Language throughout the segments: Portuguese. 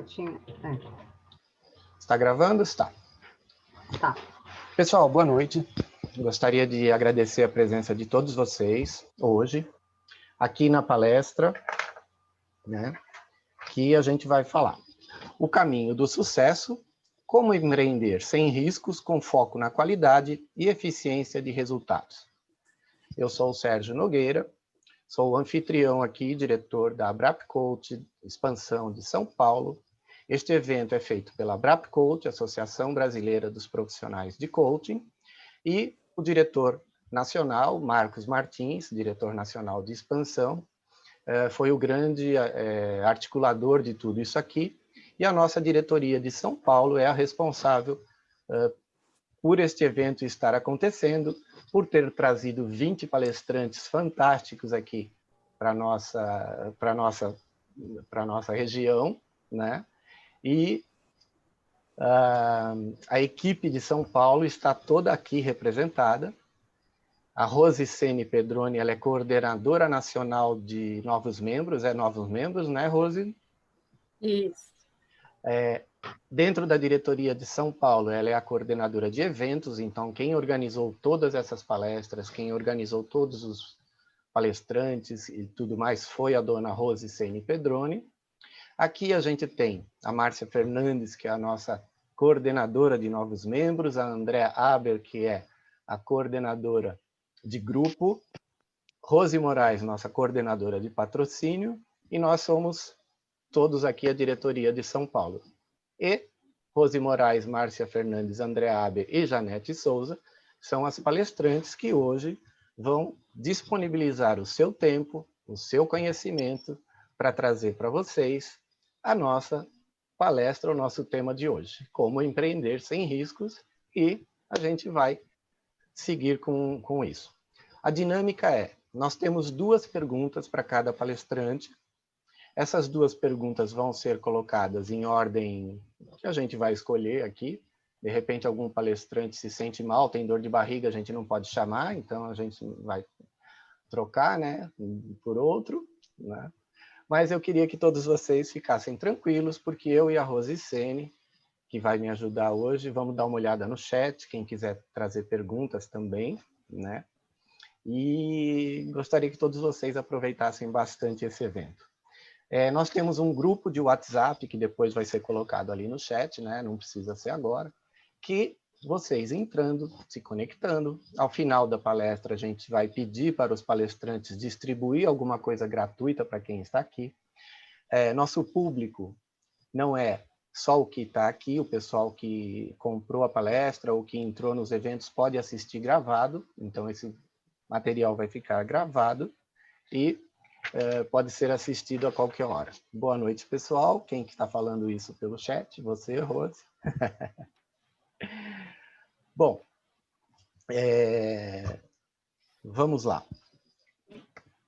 Eu tinha... Está gravando? Está. Tá. Pessoal, boa noite. Gostaria de agradecer a presença de todos vocês hoje, aqui na palestra, né, que a gente vai falar. O caminho do sucesso, como empreender sem riscos, com foco na qualidade e eficiência de resultados. Eu sou o Sérgio Nogueira, sou o anfitrião aqui, diretor da Abrap Coach Expansão de São Paulo. Este evento é feito pela Abrap Coach, Associação Brasileira dos Profissionais de Coaching, e o diretor nacional, Marcos Martins, diretor nacional de Expansão, foi o grande articulador de tudo isso aqui, e a nossa diretoria de São Paulo é a responsável por este evento estar acontecendo, por ter trazido 20 palestrantes fantásticos aqui para a nossa região, né? E a equipe de São Paulo está toda aqui representada. A Rose Ceni Pedroni, ela é coordenadora nacional de novos membros, né, Rose? Isso. Dentro da diretoria de São Paulo, ela é a coordenadora de eventos, então quem organizou todas essas palestras, quem organizou todos os palestrantes e tudo mais foi a dona Rose Ceni Pedroni. Aqui a gente tem a Márcia Fernandes, que é a nossa coordenadora de novos membros, a Andréa Aber, que é a coordenadora de grupo, Rose Moraes, nossa coordenadora de patrocínio, e nós somos todos aqui a diretoria de São Paulo. E Rose Moraes, Márcia Fernandes, Andréa Aber e Janete Souza são as palestrantes que hoje vão disponibilizar o seu tempo, o seu conhecimento, para trazer para vocês a nossa palestra, o nosso tema de hoje, como empreender sem riscos, e a gente vai seguir com isso. A dinâmica é, nós temos 2 perguntas para cada palestrante. Essas 2 perguntas vão ser colocadas em ordem que a gente vai escolher aqui. De repente, algum palestrante se sente mal, tem dor de barriga, a gente não pode chamar, então a gente vai trocar, né, por outro, né? Mas eu queria que todos vocês ficassem tranquilos, porque eu e a Rose Ceni, que vai me ajudar hoje, vamos dar uma olhada no chat, quem quiser trazer perguntas também, né? E gostaria que todos vocês aproveitassem bastante esse evento. Nós temos um grupo de WhatsApp, que depois vai ser colocado ali no chat, né? Não precisa ser agora, que vocês entrando, se conectando, ao final da palestra a gente vai pedir para os palestrantes distribuir alguma coisa gratuita para quem está aqui. Nosso público não é só o que está aqui, o pessoal que comprou a palestra ou que entrou nos eventos pode assistir gravado, então esse material vai ficar gravado e pode ser assistido a qualquer hora. Boa noite, pessoal. Quem que está falando isso pelo chat? Você, Rose. Bom, vamos lá.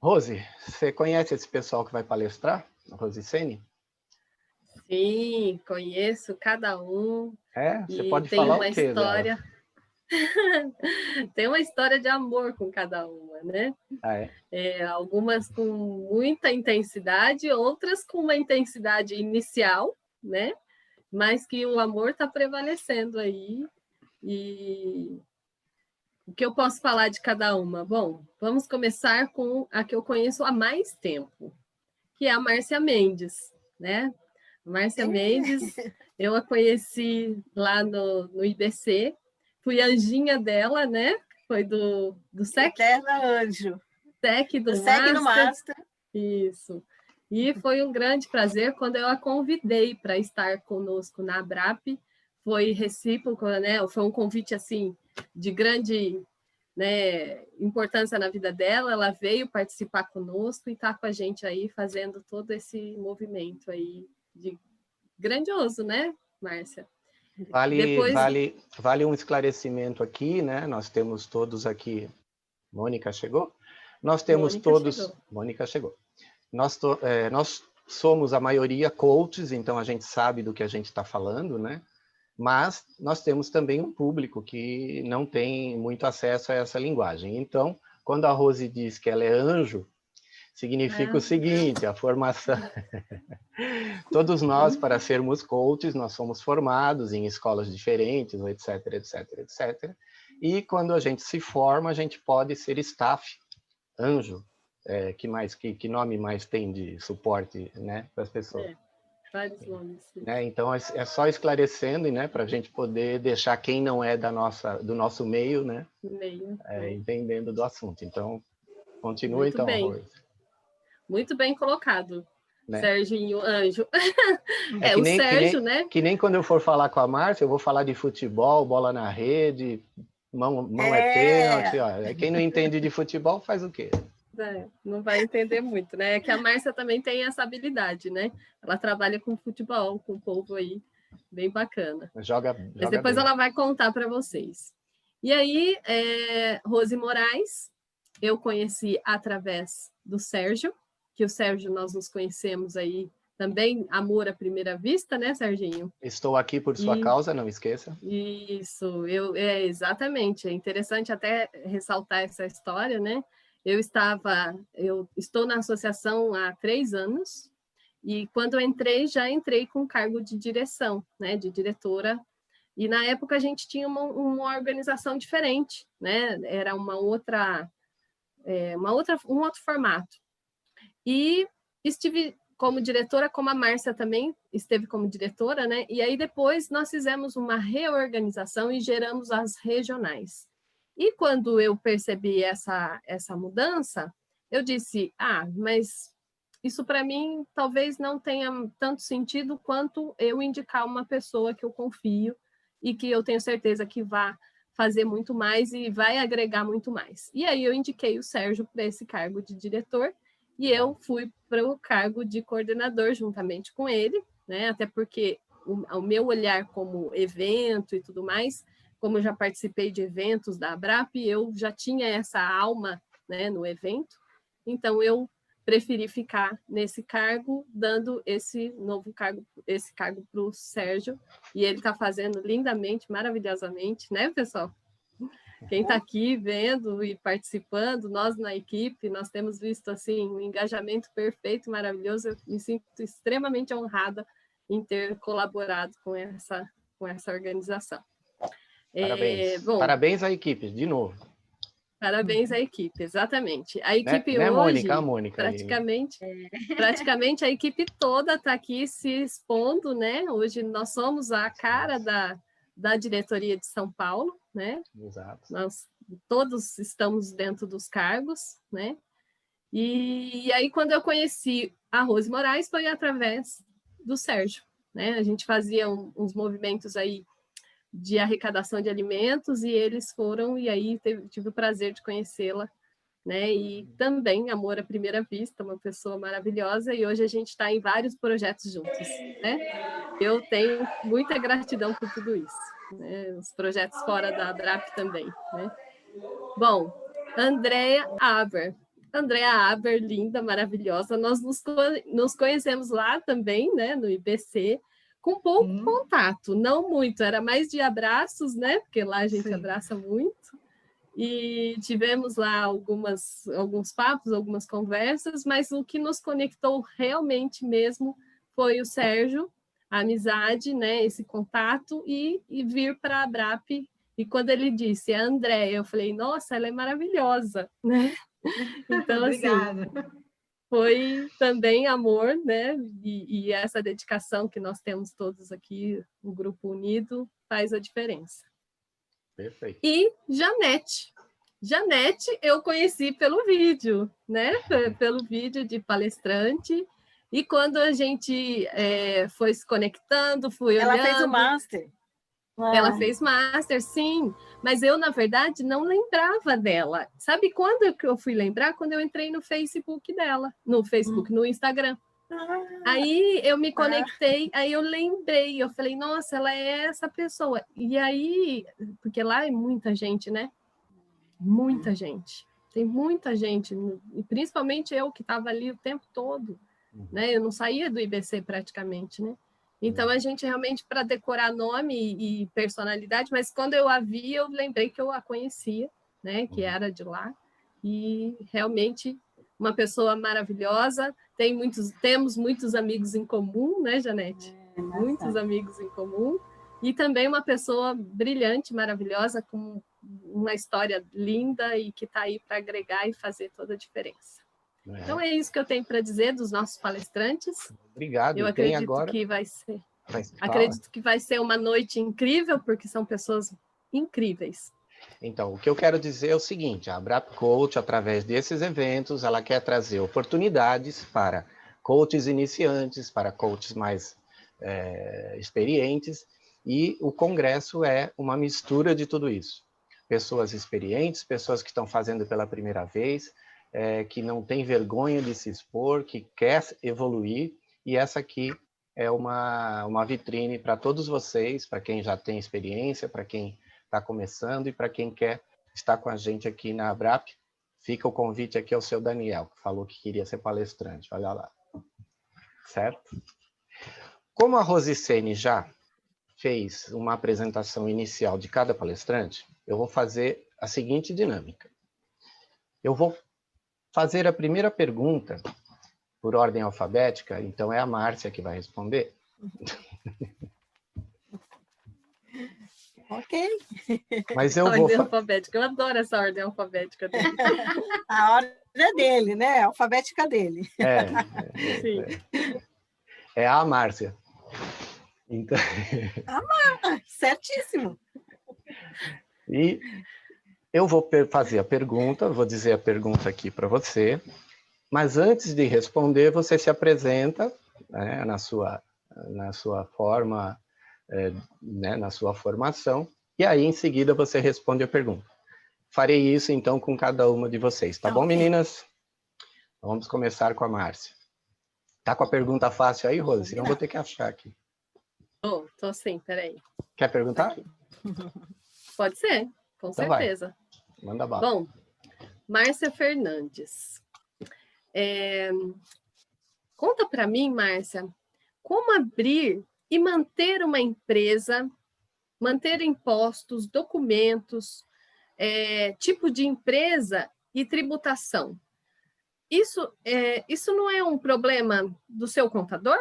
Rose, você conhece esse pessoal que vai palestrar? Rose Ceni? Sim, conheço cada um. Você pode tem falar uma o quê história. dela? Tem uma história de amor com cada uma, né? Algumas com muita intensidade, outras com uma intensidade inicial, né? Mas que o amor está prevalecendo aí. E o que eu posso falar de cada uma? Bom, vamos começar com a que eu conheço há mais tempo, que é a Márcia Mendes, né? A Márcia Mendes, eu a conheci lá no IBC, fui anjinha dela, né? Foi do SEC. Eterna anjo. SEC do SEC no Master. Isso. E foi um grande prazer quando eu a convidei para estar conosco na Abrap. Foi recíproco, né? Foi um convite assim de grande, né, importância na vida dela. Ela veio participar conosco e está com a gente aí fazendo todo esse movimento aí de grandioso, né, Márcia? Vale um esclarecimento aqui, né? Nós temos todos aqui. Mônica chegou? Nós temos todos. Mônica chegou. Nós somos a maioria coaches, então a gente sabe do que a gente está falando, né? Mas nós temos também um público que não tem muito acesso a essa linguagem. Então, quando a Rose diz que ela é anjo, significa o seguinte, a formação... Todos nós, para sermos coaches, nós somos formados em escolas diferentes, etc, etc, etc. E quando a gente se forma, a gente pode ser staff, anjo, que nome mais tem de suporte, né, para as pessoas? Vários nomes. Então, é só esclarecendo, né, para a gente poder deixar quem não é do nosso meio, né, entendendo do assunto. Então, continua. Muito então, bem. Rose. Muito bem colocado, né? Serginho Anjo. O Sérgio, né? Que nem quando eu for falar com a Márcia, eu vou falar de futebol, bola na rede, mão é pênalti. Ó. Quem não entende de futebol faz o quê? Não vai entender muito, né? É que a Márcia também tem essa habilidade, né? Ela trabalha com futebol, com o povo aí, bem bacana. Mas depois ela vai contar para vocês. E aí, Rose Moraes, eu conheci através do Sérgio, que o Sérgio nós nos conhecemos aí também, amor à primeira vista, né, Serginho? Estou aqui por sua causa, não esqueça. Isso, exatamente. É interessante até ressaltar essa história, né? Eu estou na associação há 3 anos, e quando eu entrei, já entrei com cargo de direção, né, de diretora, e na época a gente tinha uma organização diferente, né, era um outro formato. E estive como diretora, como a Márcia também esteve como diretora, né, e aí depois nós fizemos uma reorganização e geramos as regionais. E quando eu percebi essa mudança, eu disse, mas isso para mim talvez não tenha tanto sentido quanto eu indicar uma pessoa que eu confio e que eu tenho certeza que vai fazer muito mais e vai agregar muito mais. E aí eu indiquei o Sérgio para esse cargo de diretor e eu fui para o cargo de coordenador juntamente com ele, né? Até porque o meu olhar como evento e tudo mais, como eu já participei de eventos da ABRAP, eu já tinha essa alma, né, no evento, então eu preferi ficar nesse cargo, dando esse cargo para o Sérgio, e ele está fazendo lindamente, maravilhosamente, né, pessoal? Quem está aqui vendo e participando, nós na equipe, nós temos visto assim um engajamento perfeito, maravilhoso. Eu me sinto extremamente honrada em ter colaborado com essa organização. Parabéns. Parabéns à equipe, de novo. Parabéns à equipe, exatamente. A equipe né, hoje, Mônica, praticamente a equipe toda está aqui se expondo, né? Hoje nós somos a cara da diretoria de São Paulo, né? Exato. Nós todos estamos dentro dos cargos, né? E aí, quando eu conheci a Rose Moraes, foi através do Sérgio, né? A gente fazia uns movimentos aí de arrecadação de alimentos, e eles foram, e aí tive o prazer de conhecê-la, né? E também, amor à primeira vista, uma pessoa maravilhosa, e hoje a gente está em vários projetos juntos, né? Eu tenho muita gratidão por tudo isso, né? Os projetos fora da ABRAP também, né? Bom, Andrea Aber, linda, maravilhosa, nós nos conhecemos lá também, né, no IBC, com pouco contato, não muito, era mais de abraços, né, porque lá a gente abraça muito, e tivemos lá alguns papos, algumas conversas, mas o que nos conectou realmente mesmo foi o Sérgio, a amizade, né, esse contato, e vir para a ABRAP. E quando ele disse, a Andréia, eu falei, nossa, ela é maravilhosa, né? Então, assim, foi também amor, né? E essa dedicação que nós temos todos aqui, o Grupo Unido, faz a diferença. Perfeito. E Janete eu conheci pelo vídeo, né? Pelo vídeo de palestrante. E quando a gente foi se conectando, fui olhando... Ela fez o Master. Ela fez Master, sim, mas eu, na verdade, não lembrava dela. Sabe quando eu fui lembrar? Quando eu entrei no Facebook dela, no Instagram. Aí eu me conectei, aí eu lembrei, eu falei, nossa, ela é essa pessoa. E aí, porque lá é muita gente, né? Muita gente. Tem muita gente, e principalmente eu que estava ali o tempo todo, né? Eu não saía do IBC praticamente, né? Então, a gente realmente, para decorar nome e personalidade, mas quando eu a vi, eu lembrei que eu a conhecia, né? Que era de lá, e realmente uma pessoa maravilhosa, temos muitos amigos em comum, né, Janete? Muitos amigos em comum, e também uma pessoa brilhante, maravilhosa, com uma história linda e que está aí para agregar e fazer toda a diferença. Então é isso que eu tenho para dizer dos nossos palestrantes. Obrigado. Eu acredito que vai ser. Acredito que vai ser uma noite incrível, porque são pessoas incríveis. Então, o que eu quero dizer é o seguinte: a Abrap Coach, através desses eventos, ela quer trazer oportunidades para coaches iniciantes, para coaches mais experientes, e o congresso é uma mistura de tudo isso. Pessoas experientes, pessoas que estão fazendo pela primeira vez, que não tem vergonha de se expor, que quer evoluir, e essa aqui é uma vitrine para todos vocês, para quem já tem experiência, para quem está começando e para quem quer estar com a gente aqui na Abrap. Fica o convite aqui ao seu Daniel, que falou que queria ser palestrante, olha lá. Certo? Como a Rosicene já fez uma apresentação inicial de cada palestrante, eu vou fazer a seguinte dinâmica. Eu vou fazer a primeira pergunta por ordem alfabética, então é a Márcia que vai responder. Ok. Mas eu ordem alfabética, eu adoro essa ordem alfabética dele. A ordem é dele, né? A alfabética dele. É a Márcia. Então... certíssimo. E eu vou fazer a pergunta, vou dizer a pergunta aqui para você, mas antes de responder, você se apresenta, né, na sua forma, né, na sua formação, e aí em seguida você responde a pergunta. Farei isso então com cada uma de vocês, tá bom, meninas? Vamos começar com a Márcia. Tá com a pergunta fácil aí, Rose? Senão vou ter que achar aqui. Tô sim, peraí. Quer perguntar? Pode ser, com então certeza. Vai. Manda bala. Bom, Márcia Fernandes. Conta para mim, Márcia, como abrir e manter uma empresa, manter impostos, documentos, tipo de empresa e tributação. Isso não é um problema do seu contador?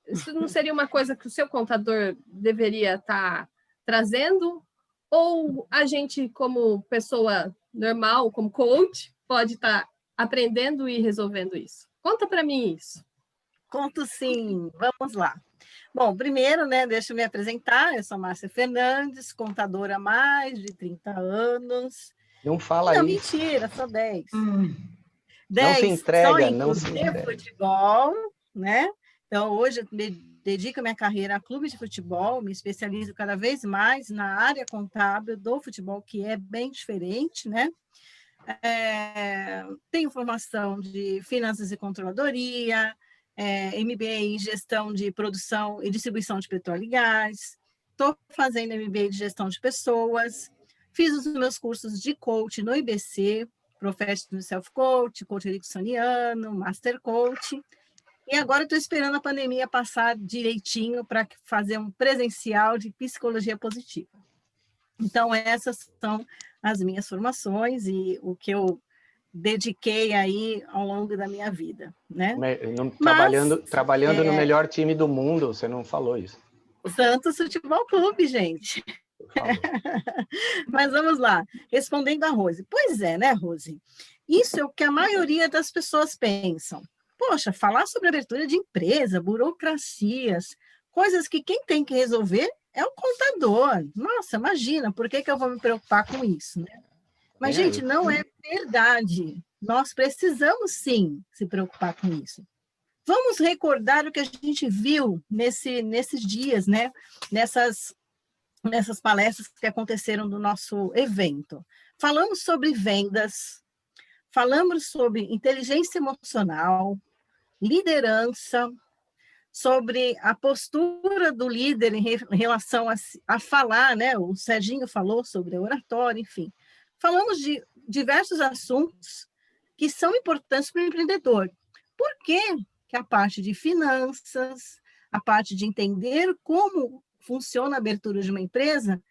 Isso não seria uma coisa que o seu contador deveria estar trazendo? Ou a gente, como pessoa normal, como coach, pode estar aprendendo e resolvendo isso? Conta para mim isso. Conto sim, vamos lá. Bom, primeiro, né, deixa eu me apresentar, eu sou Márcia Fernandes, contadora há mais de 30 anos. Não fala não, isso. Não, mentira, sou 10. 10 não se entrega, não se entrega. Futebol, né? Então, hoje eu me dedico a minha carreira a clube de futebol, me especializo cada vez mais na área contábil do futebol, que é bem diferente, né? Tenho formação de finanças e controladoria, MBA em gestão de produção e distribuição de petróleo e gás, estou fazendo MBA de gestão de pessoas, fiz os meus cursos de coach no IBC, Professional Self Coach, Coach Ericksoniano, Master Coach, e agora estou esperando a pandemia passar direitinho para fazer um presencial de psicologia positiva. Então, essas são as minhas formações e o que eu dediquei aí ao longo da minha vida, né? Trabalhando no melhor time do mundo, você não falou isso. Santos Futebol Clube, gente. Mas vamos lá, respondendo a Rose. Pois é, né, Rose? Isso é o que a maioria das pessoas pensam. Poxa, falar sobre abertura de empresa, burocracias, coisas que quem tem que resolver é o contador. Nossa, imagina, por que eu vou me preocupar com isso, né? Mas, gente, não é verdade. Nós precisamos, sim, se preocupar com isso. Vamos recordar o que a gente viu nesses dias, né? Nessas palestras que aconteceram do nosso evento. Falamos sobre vendas, falamos sobre inteligência emocional, liderança, sobre a postura do líder em relação a falar, né? O Serginho falou sobre a oratória, enfim. Falamos de diversos assuntos que são importantes para o empreendedor. Por que a parte de finanças, a parte de entender como funciona a abertura de uma empresa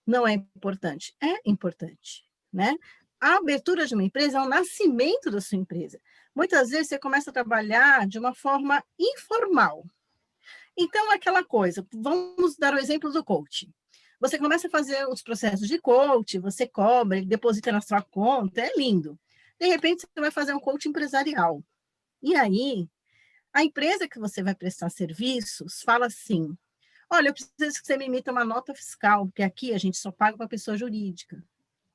não é importante? É importante, né? A abertura de uma empresa é o nascimento da sua empresa, muitas vezes você começa a trabalhar de uma forma informal. Então, aquela coisa, vamos dar o exemplo do coaching. Você começa a fazer os processos de coaching, você cobra, ele deposita na sua conta, é lindo. De repente, você vai fazer um coaching empresarial. E aí, a empresa que você vai prestar serviços fala assim, olha, eu preciso que você me emita uma nota fiscal, porque aqui a gente só paga para pessoa jurídica.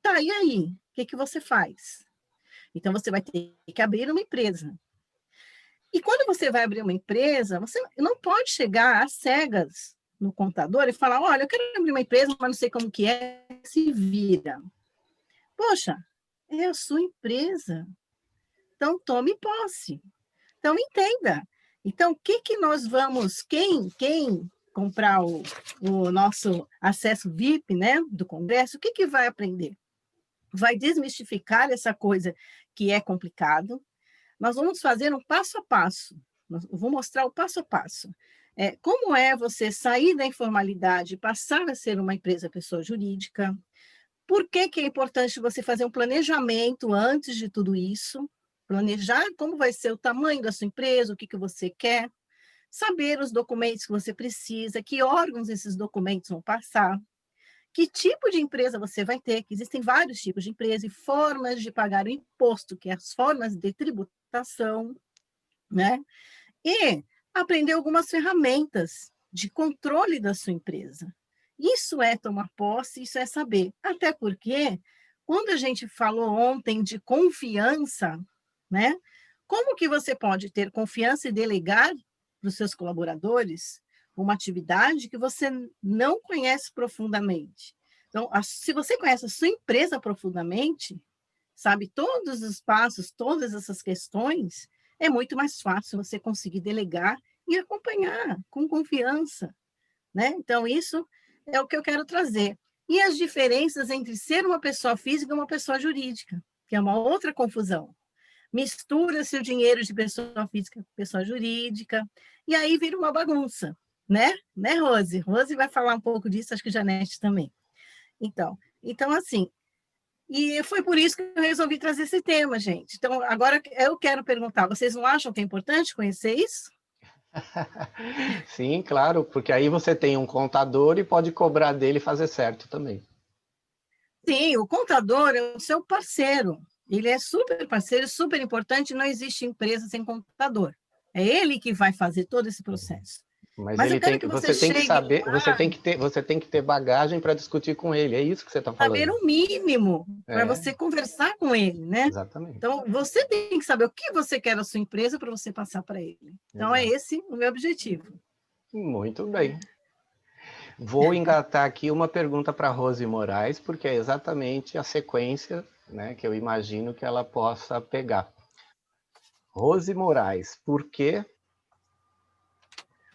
Tá, e aí? O que você faz? Então, você vai ter que abrir uma empresa. E quando você vai abrir uma empresa, você não pode chegar às cegas no contador e falar, olha, eu quero abrir uma empresa, mas não sei como que é, se vira. Poxa, é a sua empresa. Então, tome posse. Então, entenda. Então, o que nós vamos, quem comprar o nosso acesso VIP, né, do Congresso, o que vai aprender? Vai desmistificar essa coisa que é complicado. Nós vamos fazer um passo a passo. Eu vou mostrar o passo a passo. Como é você sair da informalidade e passar a ser uma empresa pessoa jurídica? Por que é importante você fazer um planejamento antes de tudo isso? Planejar como vai ser o tamanho da sua empresa, o que você quer, saber os documentos que você precisa, que órgãos esses documentos vão passar, que tipo de empresa você vai ter, que existem vários tipos de empresa e formas de pagar o imposto, que é as formas de tributação, né? E aprender algumas ferramentas de controle da sua empresa. Isso é tomar posse, isso é saber. Até porque, quando a gente falou ontem de confiança, né? Como que você pode ter confiança e delegar para os seus colaboradores uma atividade que você não conhece profundamente? Então, se você conhece a sua empresa profundamente, sabe todos os passos, todas essas questões, é muito mais fácil você conseguir delegar e acompanhar com confiança, né? Então, isso é o que eu quero trazer. E as diferenças entre ser uma pessoa física e uma pessoa jurídica, que é uma outra confusão. Mistura-se o dinheiro de pessoa física com pessoa jurídica, e aí vira uma bagunça, né? Né, Rose? Rose vai falar um pouco disso, acho que Janete também. Então assim, e foi por isso que eu resolvi trazer esse tema, gente. Então, agora eu quero perguntar, vocês não acham que é importante conhecer isso? Sim, claro, porque aí você tem um contador e pode cobrar dele e fazer certo também. Sim, o contador é o seu parceiro. Ele é super parceiro, super importante, não existe empresa sem contador. É ele que vai fazer todo esse processo. Mas ele tem que, você tem que saber, lá, você tem que ter bagagem para discutir com ele. É isso que você está falando. Saber o mínimo para você conversar com ele, né? Exatamente. Então, você tem que saber o que você quer da sua empresa para você passar para ele. Então, é esse o meu objetivo. Muito bem. Vou engatar aqui uma pergunta para a Rose Moraes, porque é exatamente a sequência, né, que eu imagino que ela possa pegar. Rose Moraes, por que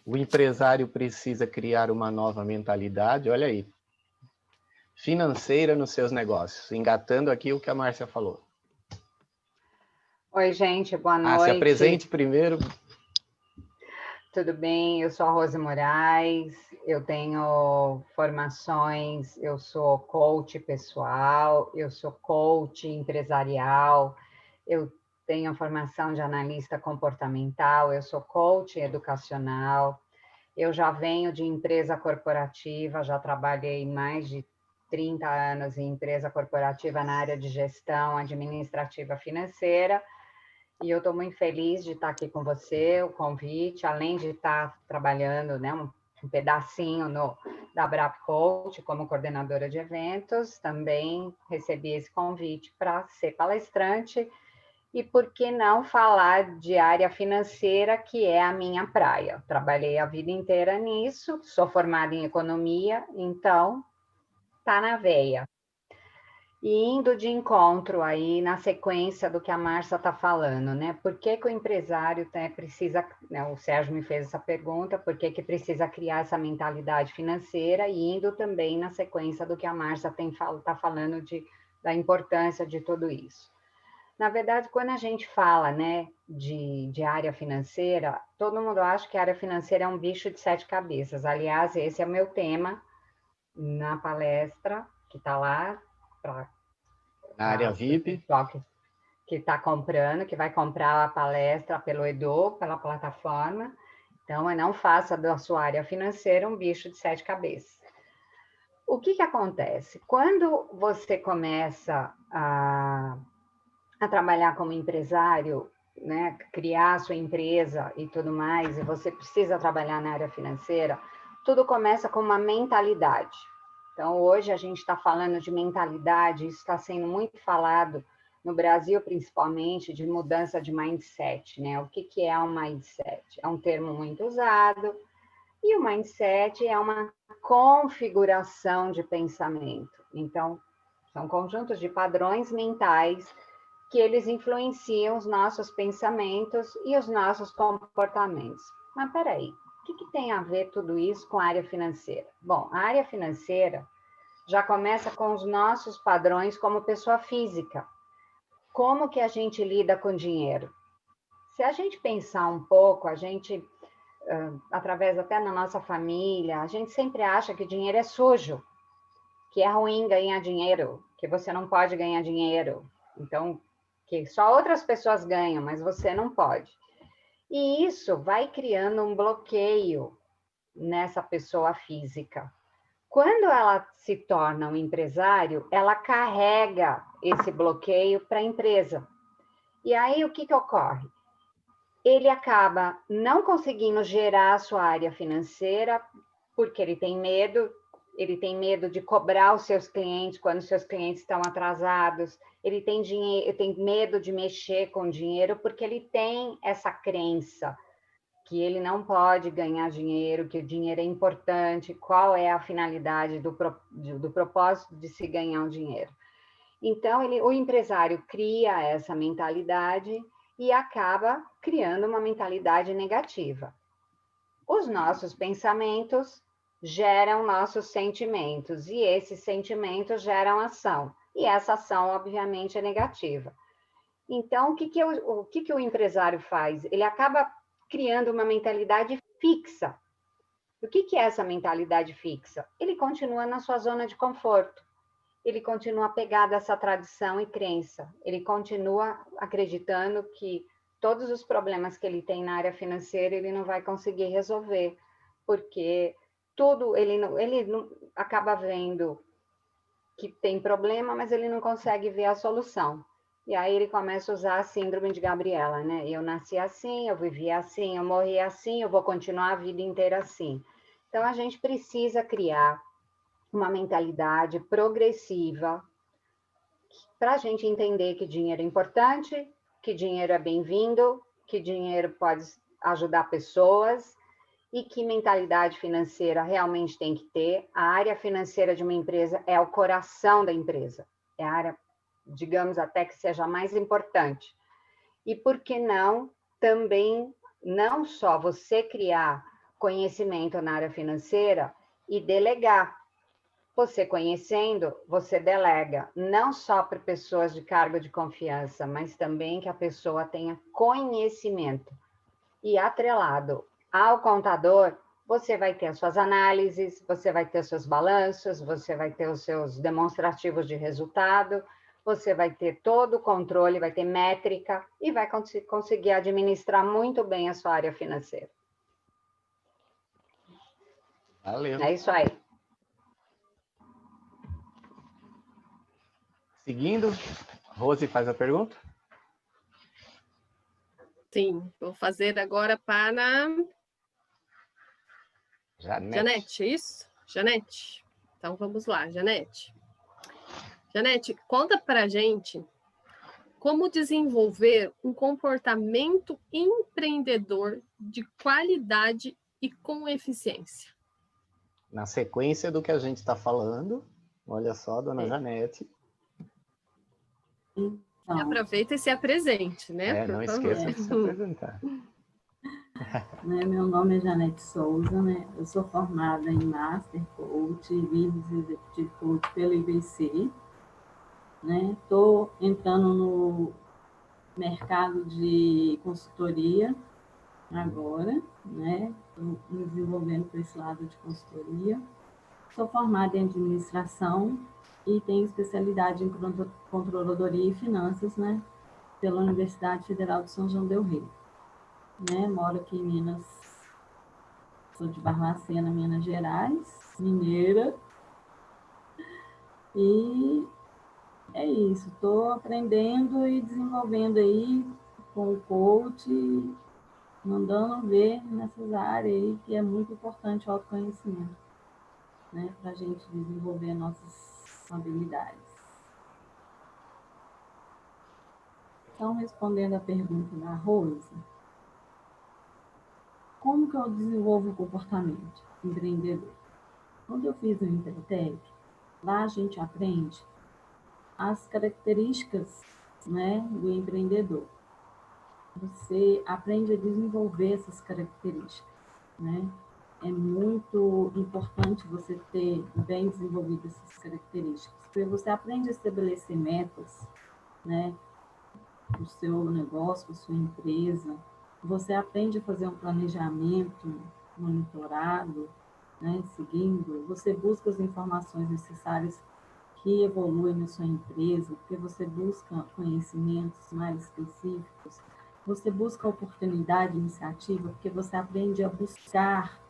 o empresário precisa criar uma nova mentalidade, olha aí, financeira nos seus negócios? Engatando aqui o que a Márcia falou. Oi, gente, boa noite. Se apresente primeiro. Tudo bem? Eu sou a Rose Moraes, eu tenho formações, eu sou coach pessoal, eu sou coach empresarial, eu tenho formação de analista comportamental, eu sou coach educacional, eu já venho de empresa corporativa, já trabalhei mais de 30 anos em empresa corporativa na área de gestão administrativa financeira, e eu estou muito feliz de estar aqui com você, o convite, além de estar trabalhando, né, um pedacinho da Brap Coach como coordenadora de eventos, também recebi esse convite para ser palestrante e por que não falar de área financeira, que é a minha praia. Trabalhei a vida inteira nisso, sou formada em economia, então tá na veia. E indo de encontro aí na sequência do que a Márcia está falando, né? Por que o empresário precisa, né, o Sérgio me fez essa pergunta, por que precisa criar essa mentalidade financeira, e indo também na sequência do que a Márcia está falando da importância de tudo isso. Na verdade, quando a gente fala, né, de área financeira, todo mundo acha que a área financeira é um bicho de 7 cabeças. Aliás, esse é o meu tema na palestra, que está lá, na área VIP. que está comprando, que vai comprar a palestra pelo Edu, pela plataforma. Então, não faça da sua área financeira um bicho de 7 cabeças. O que acontece? Quando você começa a trabalhar como empresário, né, criar a sua empresa e tudo mais, e você precisa trabalhar na área financeira, tudo começa com uma mentalidade. Então, hoje a gente está falando de mentalidade, isso está sendo muito falado no Brasil, principalmente, de mudança de mindset, né? O que é um mindset? É um termo muito usado, e o mindset é uma configuração de pensamento. Então, são conjuntos de padrões mentais que eles influenciam os nossos pensamentos e os nossos comportamentos. Mas peraí, o que tem a ver tudo isso com a área financeira? Bom, a área financeira já começa com os nossos padrões como pessoa física. Como que a gente lida com dinheiro? Se a gente pensar um pouco, a gente, através até na nossa família, a gente sempre acha que dinheiro é sujo, que é ruim ganhar dinheiro, que você não pode ganhar dinheiro. Então, que só outras pessoas ganham, mas você não pode. E isso vai criando um bloqueio nessa pessoa física. Quando ela se torna um empresário, ela carrega esse bloqueio para a empresa. E aí, o que ocorre? Ele acaba não conseguindo gerar a sua área financeira, porque ele tem medo de cobrar os seus clientes quando os seus clientes estão atrasados, ele tem medo de mexer com dinheiro, porque ele tem essa crença que ele não pode ganhar dinheiro, que o dinheiro é importante, qual é a finalidade do propósito de se ganhar o dinheiro. Então, o empresário cria essa mentalidade e acaba criando uma mentalidade negativa. Os nossos pensamentos geram nossos sentimentos, e esses sentimentos geram ação, e essa ação, obviamente, é negativa. Então, o que o empresário faz? Ele acaba criando uma mentalidade fixa. O que é essa mentalidade fixa? Ele continua na sua zona de conforto, ele continua apegado a essa tradição e crença, ele continua acreditando que todos os problemas que ele tem na área financeira ele não vai conseguir resolver, porque tudo ele não acaba vendo que tem problema, mas ele não consegue ver a solução. E aí ele começa a usar a síndrome de Gabriela, né? Eu nasci assim, eu vivi assim, eu morri assim, eu vou continuar a vida inteira assim. Então a gente precisa criar uma mentalidade progressiva para a gente entender que dinheiro é importante, que dinheiro é bem-vindo, que dinheiro pode ajudar pessoas e que mentalidade financeira realmente tem que ter. A área financeira de uma empresa é o coração da empresa, é a área, digamos, até que seja mais importante. E por que não também, não só você criar conhecimento na área financeira e delegar. Você conhecendo, você delega, não só para pessoas de cargo de confiança, mas também que a pessoa tenha conhecimento. E atrelado ao contador, você vai ter as suas análises, você vai ter os seus balanços, você vai ter os seus demonstrativos de resultado, você vai ter todo o controle, vai ter métrica e vai conseguir administrar muito bem a sua área financeira. Valeu. É isso aí. Seguindo, Rose faz a pergunta? Sim, vou fazer agora para Janete, isso? Janete. Então, vamos lá, Janete. Janete, conta para a gente como desenvolver um comportamento empreendedor de qualidade e com eficiência. Na sequência do que a gente está falando, olha só, dona Janete. Então, aproveita e se apresente, né? Não esqueça de se apresentar. Meu nome é Janete Souza, né? Eu sou formada em Master Coach e Business Executive Coach pelo IBC. Estou entrando no mercado de consultoria agora, estou me desenvolvendo para esse lado de consultoria. Sou formada em administração e tenho especialidade em controladoria e finanças, pela Universidade Federal de São João del Rei. Né? Moro aqui em Minas, sou de Barbacena, Minas Gerais, mineira. E é isso, estou aprendendo e desenvolvendo aí com o coach, mandando ver nessas áreas aí que é muito importante o autoconhecimento, né? Para a gente desenvolver nossas habilidades. Então, respondendo a pergunta da Rose, como que eu desenvolvo o comportamento empreendedor? Quando eu fiz o Empretec, lá a gente aprende as características, né, do empreendedor. Você aprende a desenvolver essas características, né? É muito importante você ter bem desenvolvidas essas características, porque você aprende a estabelecer metas, né, para o seu negócio, para a sua empresa, você aprende a fazer um planejamento monitorado, né, seguindo, você busca as informações necessárias que evoluem na sua empresa, porque você busca conhecimentos mais específicos, você busca oportunidade, iniciativa, porque você aprende a buscar,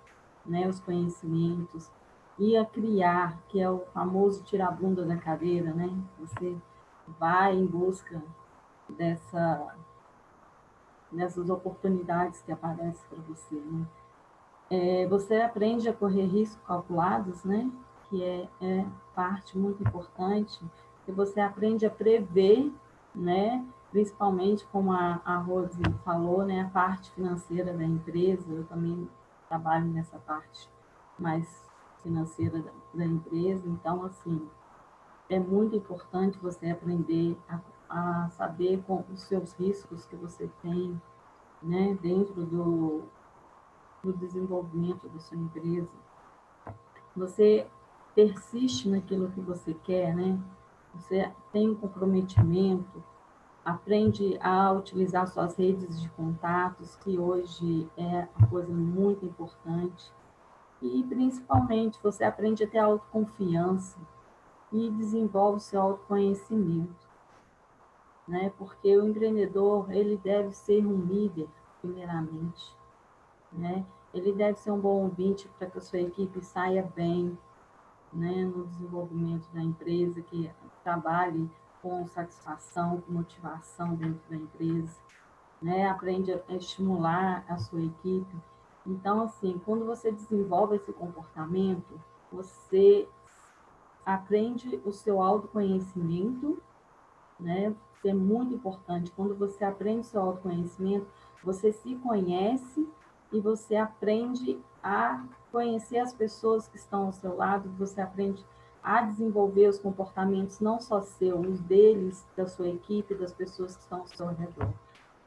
né, os conhecimentos e a criar, que é o famoso tirar a bunda da cadeira, né? Você vai em busca dessas oportunidades que aparecem para você, né? Você aprende a correr riscos calculados, né? Que é parte muito importante, que você aprende a prever, né? Principalmente, como a Rose falou, né? A parte financeira da empresa, eu também trabalho nessa parte mais financeira da empresa, então, assim, é muito importante você aprender a saber com os seus riscos que você tem, né? Dentro do desenvolvimento da sua empresa. Você persiste naquilo que você quer, né? Você tem um comprometimento, aprende a utilizar suas redes de contatos, que hoje é uma coisa muito importante. E, principalmente, você aprende a ter autoconfiança e desenvolve o seu autoconhecimento, né? Porque o empreendedor, ele deve ser um líder, primeiramente, né? Ele deve ser um bom ouvinte para que a sua equipe saia bem, né, no desenvolvimento da empresa, que trabalhe com satisfação, com motivação dentro da empresa, né? Aprende a estimular a sua equipe. Então, assim, quando você desenvolve esse comportamento, você aprende o seu autoconhecimento, né? Isso é muito importante. Quando você aprende o seu autoconhecimento, você se conhece e você aprende a conhecer as pessoas que estão ao seu lado, você aprende a desenvolver os comportamentos, não só seus, os deles, da sua equipe, das pessoas que estão ao seu redor.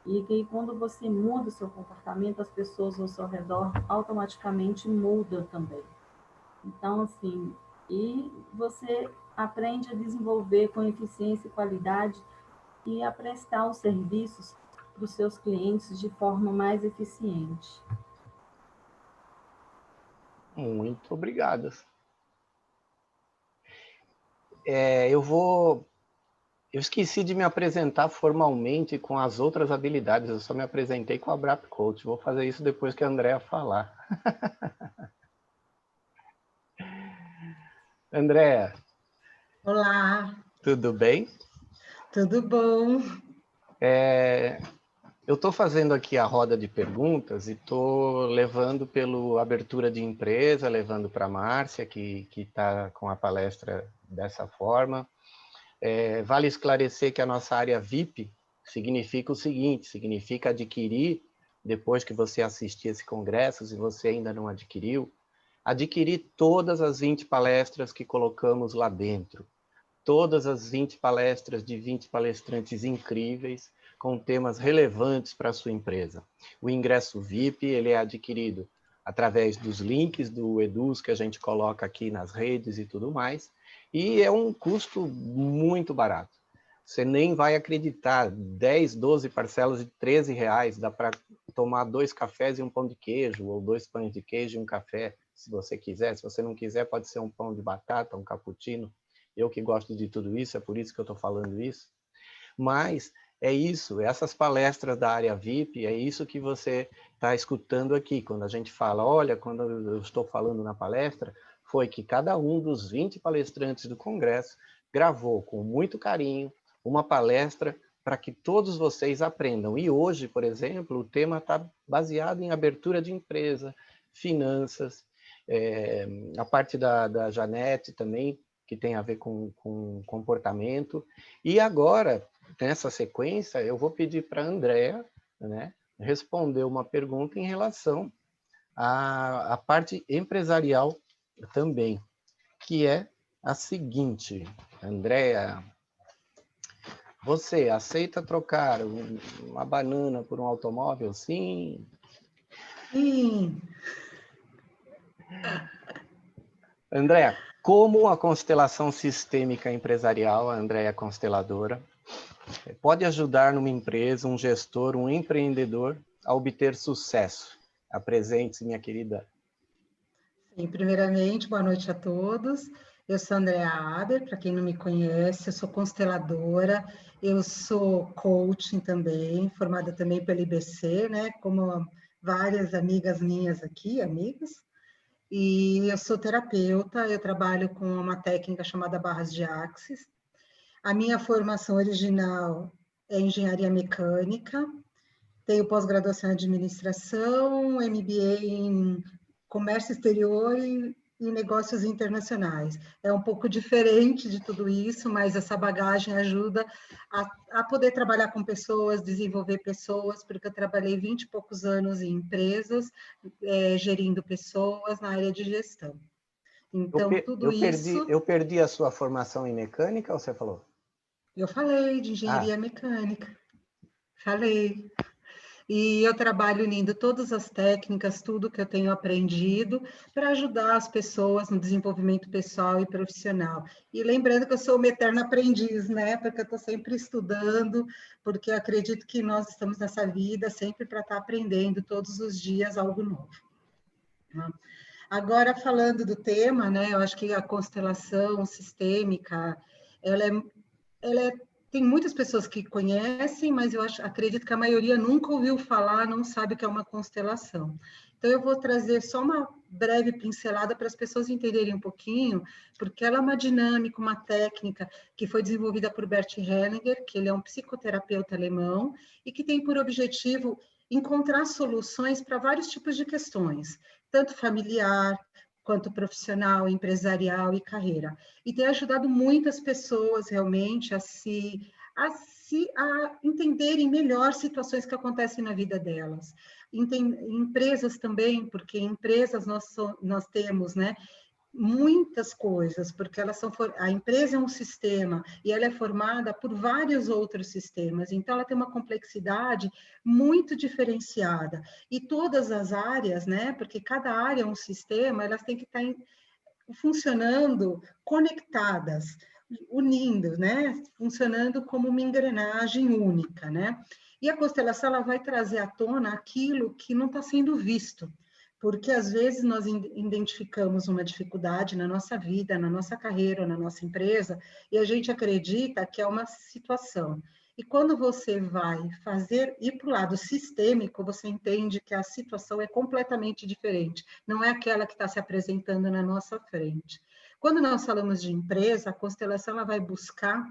E que quando você muda o seu comportamento, as pessoas ao seu redor automaticamente mudam também. Então, assim, e você aprende a desenvolver com eficiência e qualidade e a prestar os serviços para os seus clientes de forma mais eficiente. Muito obrigado. Eu esqueci de me apresentar formalmente com as outras habilidades, eu só me apresentei com a Brap Coach. Vou fazer isso depois que a Andrea falar. Andrea. Olá. Tudo bem? Tudo bom. Eu estou fazendo aqui a roda de perguntas e estou levando pelo abertura de empresa, levando para a Márcia, que está com a palestra dessa forma. Vale esclarecer que a nossa área VIP significa o seguinte, significa adquirir, depois que você assistir esse congresso, se você ainda não adquiriu, adquirir todas as 20 palestras que colocamos lá dentro. Todas as 20 palestras de 20 palestrantes incríveis, com temas relevantes para a sua empresa. O ingresso VIP, ele é adquirido através dos links do Eduz que a gente coloca aqui nas redes e tudo mais, e é um custo muito barato. Você nem vai acreditar, 10, 12 parcelas de R$13, dá para tomar 2 cafés e um pão de queijo, ou 2 pães de queijo e um café, se você quiser. Se você não quiser, pode ser um pão de batata, um cappuccino. Eu que gosto de tudo isso, é por isso que eu estou falando isso. Mas é isso, essas palestras da área VIP, é isso que você está escutando aqui, quando a gente fala, olha, quando eu estou falando na palestra, foi que cada um dos 20 palestrantes do Congresso gravou com muito carinho uma palestra para que todos vocês aprendam. E hoje, por exemplo, o tema está baseado em abertura de empresa, finanças, a parte da Janete também, que tem a ver com comportamento. E agora, nessa sequência, eu vou pedir para a Andrea, né, responder uma pergunta em relação à parte empresarial também, que é a seguinte: Andrea, você aceita trocar uma banana por um automóvel? Sim. Sim. Andrea, como a constelação sistêmica empresarial, a Andrea Consteladora, pode ajudar numa empresa, um gestor, um empreendedor a obter sucesso? Apresente-se, minha querida. Sim, primeiramente, boa noite a todos. Eu sou Andrea Aber, para quem não me conhece, eu sou consteladora, eu sou coaching também, formada também pela IBC, né? Como várias amigas minhas aqui, amigas. E eu sou terapeuta, eu trabalho com uma técnica chamada barras de axis. A minha formação original é engenharia mecânica, tenho pós-graduação em administração, MBA em comércio exterior e negócios internacionais. É um pouco diferente de tudo isso, mas essa bagagem ajuda a poder trabalhar com pessoas, desenvolver pessoas, porque eu trabalhei 20 e poucos anos em empresas, gerindo pessoas na área de gestão. Então, tudo isso... Eu perdi a sua formação em mecânica, ou você falou? Eu falei de engenharia mecânica. Falei. E eu trabalho unindo todas as técnicas, tudo que eu tenho aprendido, para ajudar as pessoas no desenvolvimento pessoal e profissional. E lembrando que eu sou uma eterna aprendiz, né? Porque eu estou sempre estudando, porque eu acredito que nós estamos nessa vida sempre para estar aprendendo todos os dias algo novo. Agora, falando do tema, né? Eu acho que a constelação sistêmica, tem muitas pessoas que conhecem, mas acredito que a maioria nunca ouviu falar, não sabe o que é uma constelação. Então, eu vou trazer só uma breve pincelada para as pessoas entenderem um pouquinho, porque ela é uma dinâmica, uma técnica que foi desenvolvida por Bert Hellinger, que ele é um psicoterapeuta alemão, e que tem por objetivo encontrar soluções para vários tipos de questões, tanto familiar, quanto profissional, empresarial e carreira. E tem ajudado muitas pessoas realmente a entenderem melhor situações que acontecem na vida delas. Empresas também, porque em empresas nós temos, né, muitas coisas, porque a empresa é um sistema e ela é formada por vários outros sistemas, então ela tem uma complexidade muito diferenciada. E todas as áreas, né, porque cada área é um sistema, elas têm que estar funcionando conectadas, unindo, né, funcionando como uma engrenagem única, né? E a constelação ela vai trazer à tona aquilo que não está sendo visto, porque às vezes nós identificamos uma dificuldade na nossa vida, na nossa carreira, na nossa empresa, e a gente acredita que é uma situação. E quando você vai ir para o lado sistêmico, você entende que a situação é completamente diferente, não é aquela que está se apresentando na nossa frente. Quando nós falamos de empresa, a constelação ela vai buscar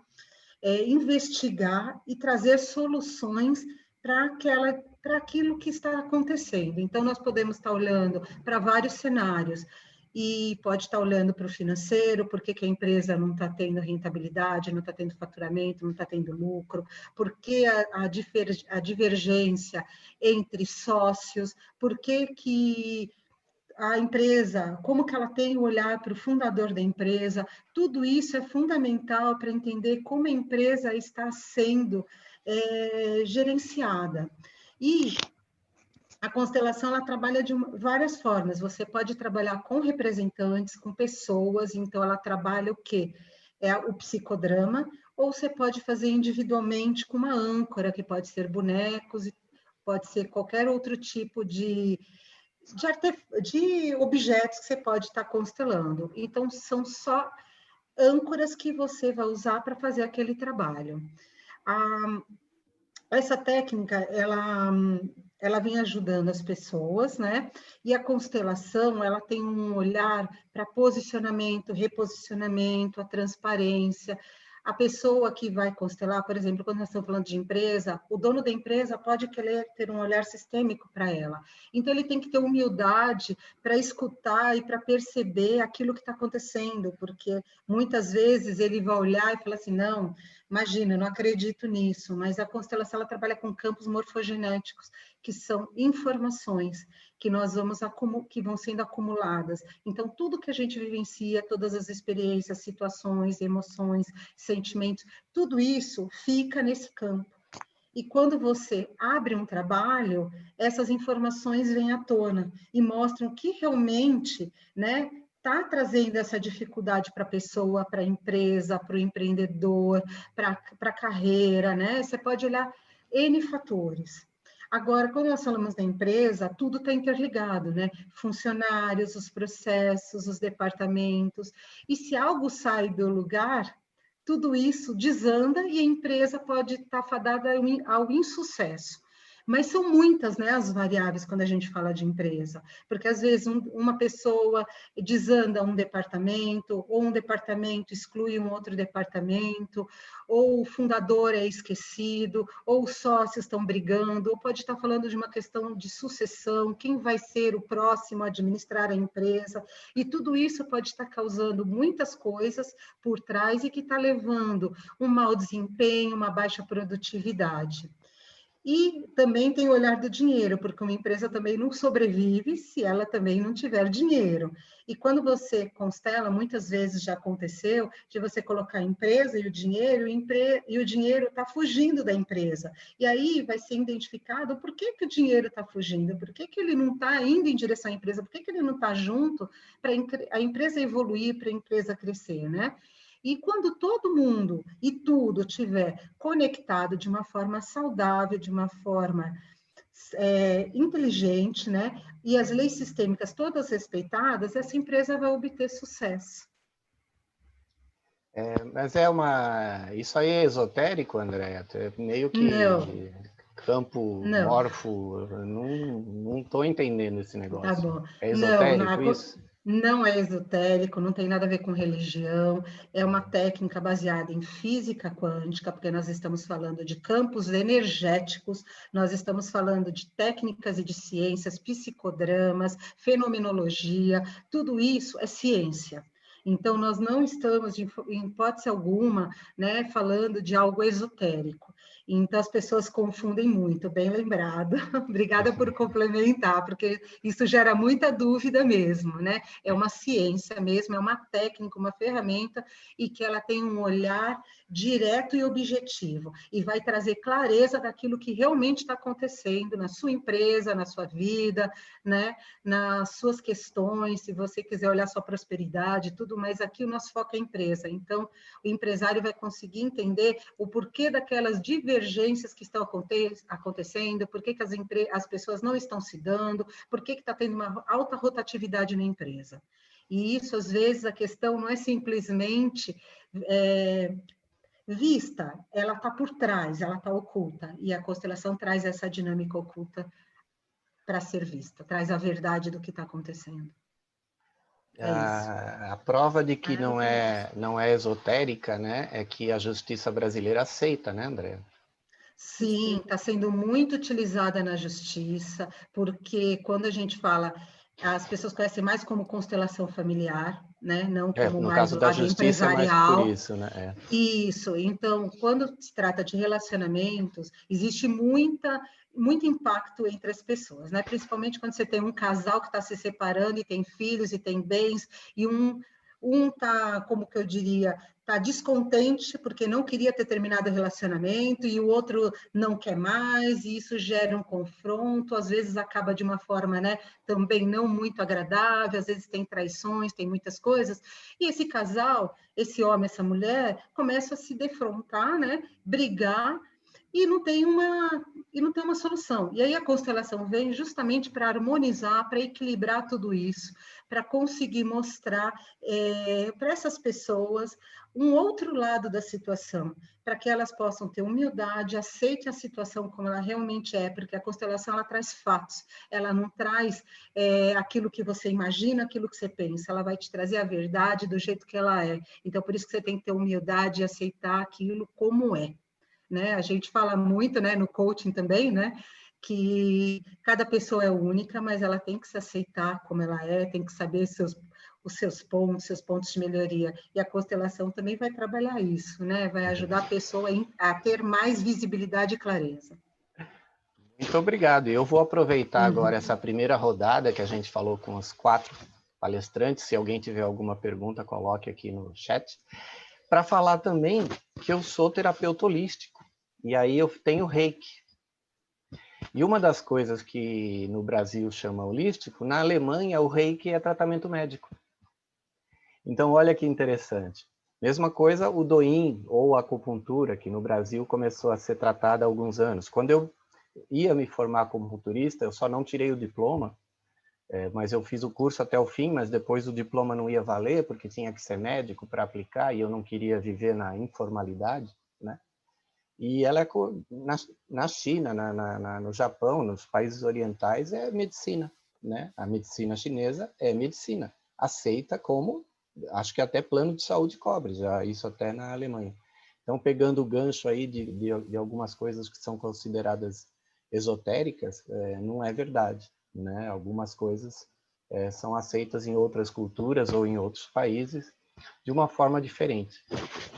investigar e trazer soluções para aquilo que está acontecendo. Então, nós podemos estar olhando para vários cenários, e pode estar olhando para o financeiro, porque que a empresa não está tendo rentabilidade, não está tendo faturamento, não está tendo lucro, porque a divergência entre sócios, que a empresa, como que ela tem o olhar para o fundador da empresa, tudo isso é fundamental para entender como a empresa está sendo gerenciada. E a constelação ela trabalha de várias formas. Você pode trabalhar com representantes, com pessoas, então ela trabalha o quê? É o psicodrama, ou você pode fazer individualmente com uma âncora, que pode ser bonecos, pode ser qualquer outro tipo de objetos que você pode estar constelando. Então, são só âncoras que você vai usar para fazer aquele trabalho. Essa técnica, ela vem ajudando as pessoas, né? E a constelação, ela tem um olhar para posicionamento, reposicionamento, a transparência. A pessoa que vai constelar, por exemplo, quando nós estamos falando de empresa, o dono da empresa pode querer ter um olhar sistêmico para ela. Então, ele tem que ter humildade para escutar e para perceber aquilo que está acontecendo, porque muitas vezes ele vai olhar e falar assim, não, imagina, eu não acredito nisso, mas a constelação ela trabalha com campos morfogenéticos, que são informações que nós que vão sendo acumuladas. Então, tudo que a gente vivencia, todas as experiências, situações, emoções, sentimentos, tudo isso fica nesse campo. E quando você abre um trabalho, essas informações vêm à tona e mostram que realmente, né, está trazendo essa dificuldade para a pessoa, para a empresa, para o empreendedor, para a carreira, né? Você pode olhar N fatores. Agora, quando nós falamos da empresa, tudo está interligado, né? Funcionários, os processos, os departamentos. E se algo sai do lugar, tudo isso desanda e a empresa pode estar fadada ao insucesso. Mas são muitas, né, as variáveis quando a gente fala de empresa, porque às vezes uma pessoa desanda um departamento, ou um departamento exclui um outro departamento, ou o fundador é esquecido, ou os sócios estão brigando, ou pode estar falando de uma questão de sucessão, quem vai ser o próximo a administrar a empresa, e tudo isso pode estar causando muitas coisas por trás e que está levando um mau desempenho, uma baixa produtividade. E também tem o olhar do dinheiro, porque uma empresa também não sobrevive se ela também não tiver dinheiro. E quando você constela, muitas vezes já aconteceu, de você colocar a empresa e o dinheiro está fugindo da empresa. E aí vai ser identificado por que o dinheiro está fugindo, por que ele não está indo em direção à empresa, por que ele não está junto para a empresa evoluir, para a empresa crescer, né? E quando todo mundo e tudo estiver conectado de uma forma saudável, de uma forma inteligente, né? E as leis sistêmicas todas respeitadas, essa empresa vai obter sucesso. Mas isso aí é esotérico, Andréa? É meio que não. Campo morfo. Não estou entendendo esse negócio. Tá bom. É esotérico isso? Não é esotérico, não tem nada a ver com religião, é uma técnica baseada em física quântica, porque nós estamos falando de campos energéticos, nós estamos falando de técnicas e de ciências, psicodramas, fenomenologia, tudo isso é ciência. Então, nós não estamos, em hipótese alguma, né, falando de algo esotérico. Então, as pessoas confundem muito, bem lembrado. Obrigada por complementar, porque isso gera muita dúvida mesmo, né? É uma ciência mesmo, é uma técnica, uma ferramenta, e que ela tem um olhar direto e objetivo, e vai trazer clareza daquilo que realmente está acontecendo na sua empresa, na sua vida, né? Nas suas questões, se você quiser olhar sua prosperidade, tudo, mas aqui o nosso foco é a empresa. Então, o empresário vai conseguir entender o porquê daquelas divergências que estão acontecendo, por que as pessoas não estão se dando, por que está tendo uma alta rotatividade na empresa. E isso, às vezes, a questão não é simplesmente vista, ela está por trás, ela está oculta, e a constelação traz essa dinâmica oculta para ser vista, traz a verdade do que está acontecendo. A prova de que não é esotérica, né, é que a justiça brasileira aceita, né, André? Sim, está sendo muito utilizada na justiça, porque quando a gente fala, as pessoas conhecem mais como constelação familiar, né? Não como mais o lado empresarial. Por isso, né? Isso. Então, quando se trata de relacionamentos, existe muito impacto entre as pessoas, né? Principalmente quando você tem um casal que está se separando e tem filhos e tem bens, e um está, como que eu diria, está descontente porque não queria ter terminado o relacionamento e o outro não quer mais, e isso gera um confronto, às vezes acaba de uma forma, né, também não muito agradável, às vezes tem traições, tem muitas coisas, e esse casal, esse homem, essa mulher, começa a se defrontar, né, brigar, e não tem uma solução. E aí a constelação vem justamente para harmonizar, para equilibrar tudo isso, para conseguir mostrar para essas pessoas um outro lado da situação, para que elas possam ter humildade, aceitem a situação como ela realmente é, porque a constelação ela traz fatos, ela não traz aquilo que você imagina, aquilo que você pensa, ela vai te trazer a verdade do jeito que ela é. Então, por isso que você tem que ter humildade e aceitar aquilo como é. Né? A gente fala muito, né, no coaching também, né, que cada pessoa é única, mas ela tem que se aceitar como ela é, tem que saber os seus pontos de melhoria. E a constelação também vai trabalhar isso, né? Vai ajudar a pessoa a ter mais visibilidade e clareza. Muito obrigado. Eu vou aproveitar agora essa primeira rodada que a gente falou com os 4 palestrantes. Se alguém tiver alguma pergunta, coloque aqui no chat. Para falar também que eu sou terapeuta holístico. E aí eu tenho Reiki. E uma das coisas que no Brasil chama holístico, na Alemanha o Reiki é tratamento médico. Então olha que interessante. Mesma coisa o Doin ou a acupuntura, que no Brasil começou a ser tratada há alguns anos. Quando eu ia me formar como acupunturista, eu só não tirei o diploma, mas eu fiz o curso até o fim, mas depois o diploma não ia valer, porque tinha que ser médico para aplicar, e eu não queria viver na informalidade, né? E ela na China, no Japão, nos países orientais, é medicina, né? A medicina chinesa é medicina, aceita como, acho que até plano de saúde cobre, já isso até na Alemanha. Então, pegando o gancho aí de algumas coisas que são consideradas esotéricas, não é verdade, né? Algumas coisas são aceitas em outras culturas ou em outros países de uma forma diferente.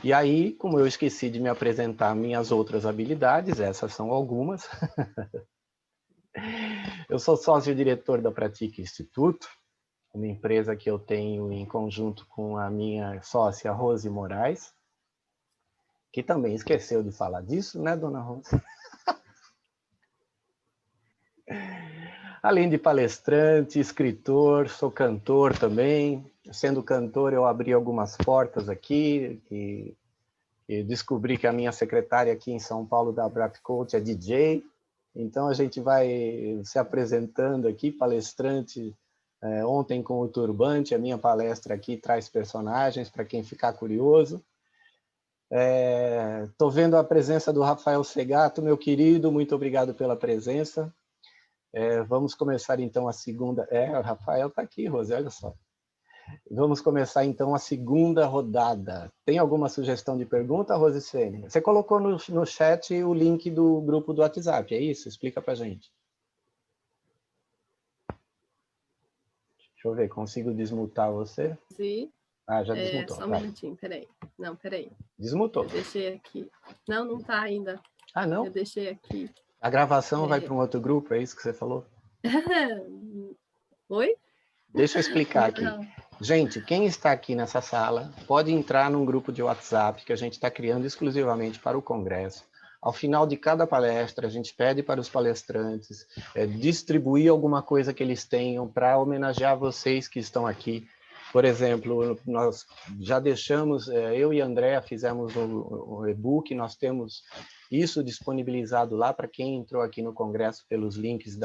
E aí, como eu esqueci de me apresentar minhas outras habilidades, essas são algumas. Eu sou sócio-diretor da Pratique Instituto, uma empresa que eu tenho em conjunto com a minha sócia Rose Moraes, que também esqueceu de falar disso, né, dona Rose? Além de palestrante, escritor, sou cantor também. Sendo cantor, eu abri algumas portas aqui, e descobri que a minha secretária aqui em São Paulo da Brap Coach é DJ. Então, a gente vai se apresentando aqui, palestrante, ontem com o Turbante, a minha palestra aqui traz personagens, para quem ficar curioso. Estou vendo a presença do Rafael Segato, meu querido, muito obrigado pela presença. Vamos começar então a segunda... o Rafael está aqui, Rose, olha só. Vamos começar então a segunda rodada. Tem alguma sugestão de pergunta, Rose Sênia? Você colocou no chat o link do grupo do WhatsApp, é isso? Explica para a gente. Deixa eu ver, consigo desmutar você? Sim. Já desmutou. Só um minutinho, peraí. Não, peraí. Desmutou. Eu deixei aqui. Não, não está ainda. Não? Eu deixei aqui. A gravação vai para um outro grupo, é isso que você falou? Oi? Deixa eu explicar aqui. Gente, quem está aqui nessa sala pode entrar num grupo de WhatsApp que a gente está criando exclusivamente para o Congresso. Ao final de cada palestra, a gente pede para os palestrantes distribuir alguma coisa que eles tenham para homenagear vocês que estão aqui. Por exemplo, nós já deixamos, eu e a Andréa fizemos um e-book, nós temos isso disponibilizado lá para quem entrou aqui no Congresso pelos links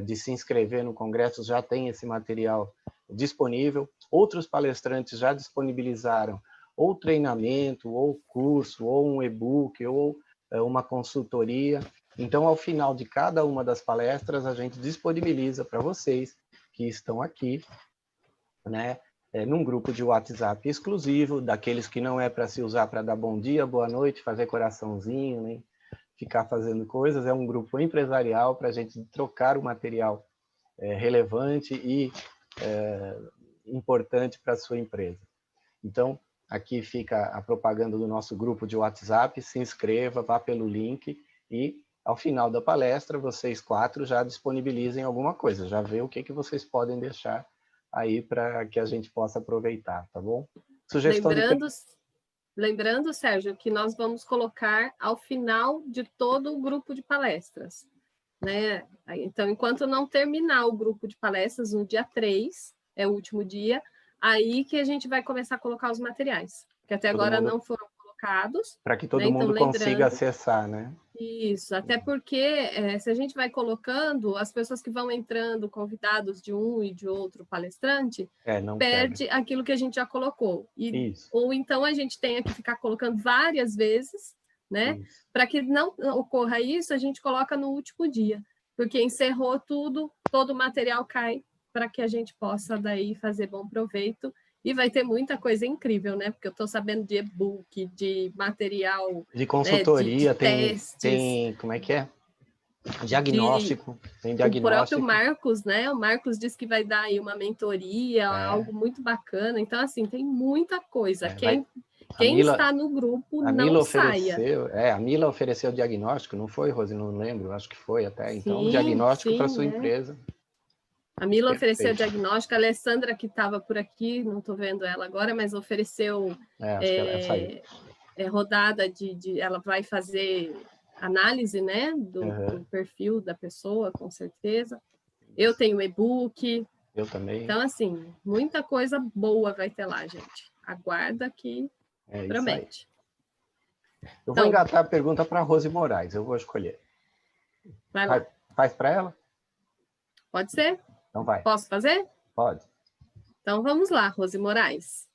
de se inscrever no Congresso, já tem esse material disponível. Outros palestrantes já disponibilizaram ou treinamento, ou curso, ou um e-book, ou uma consultoria. Então, ao final de cada uma das palestras, a gente disponibiliza para vocês que estão aqui, né, num grupo de WhatsApp exclusivo, daqueles que não é para se usar para dar bom dia, boa noite, fazer coraçãozinho, nem ficar fazendo coisas. É um grupo empresarial para a gente trocar o material relevante e importante para a sua empresa. Então, aqui fica a propaganda do nosso grupo de WhatsApp, se inscreva, vá pelo link e, ao final da palestra, vocês 4 já disponibilizem alguma coisa, já vê o que vocês podem deixar aí para que a gente possa aproveitar, tá bom? Sugestão Lembrando, Sérgio, que nós vamos colocar ao final de todo o grupo de palestras, né? Então, enquanto não terminar o grupo de palestras, no dia 3, é o último dia, aí que a gente vai começar a colocar os materiais, que até agora não foram colocados. colocados. Para que todo né? mundo então, consiga acessar, né? Isso, até porque se a gente vai colocando, as pessoas que vão entrando, convidados de um e de outro palestrante, não perde pega. aquilo que a gente já colocou. Isso. Ou então a gente tenha que ficar colocando várias vezes, né? Para que não ocorra isso, a gente coloca no último dia, porque encerrou tudo, todo o material cai para que a gente possa daí fazer bom proveito. E vai ter muita coisa incrível, né? Porque eu estou sabendo de e-book, de material... De consultoria, de testes. Tem... Como é que é? Diagnóstico. Tem diagnóstico. O próprio Marcos, né? O Marcos disse que vai dar aí uma mentoria, algo muito bacana. Então, assim, tem muita coisa. Quem está no grupo, não saia. A Mila ofereceu diagnóstico, não foi, Rose? Não lembro, acho que foi até. Então, sim, diagnóstico para sua empresa. A Mila ofereceu diagnóstico, a Alessandra, que estava por aqui, não estou vendo ela agora, mas ofereceu acho que ela saiu. Rodada ela vai fazer análise, né, do perfil da pessoa, com certeza. Eu tenho e-book. Eu também. Então, assim, muita coisa boa vai ter lá, gente. Aguarda que promete. Eu vou engatar a pergunta para a Rose Moraes, eu vou escolher. Vai lá. Faz para ela? Pode ser? Então vai. Posso fazer? Pode. Então vamos lá, Rose Moraes.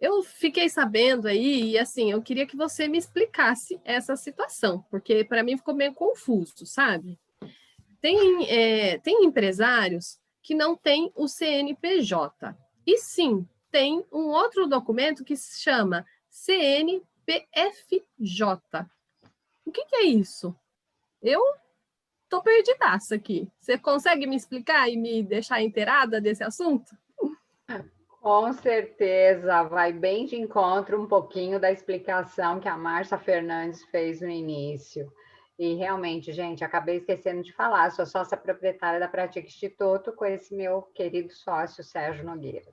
Eu fiquei sabendo aí, e assim, eu queria que você me explicasse essa situação, porque para mim ficou meio confuso, sabe? Tem empresários que não têm o CNPJ, e sim, tem um outro documento que se chama CNPFJ. O que é isso? Eu tô perdidaça aqui. Você consegue me explicar e me deixar inteirada desse assunto? Com certeza, vai bem de encontro um pouquinho da explicação que a Márcia Fernandes fez no início. E realmente, gente, acabei esquecendo de falar, sou sócia proprietária da Pratica Instituto com esse meu querido sócio Sérgio Nogueira.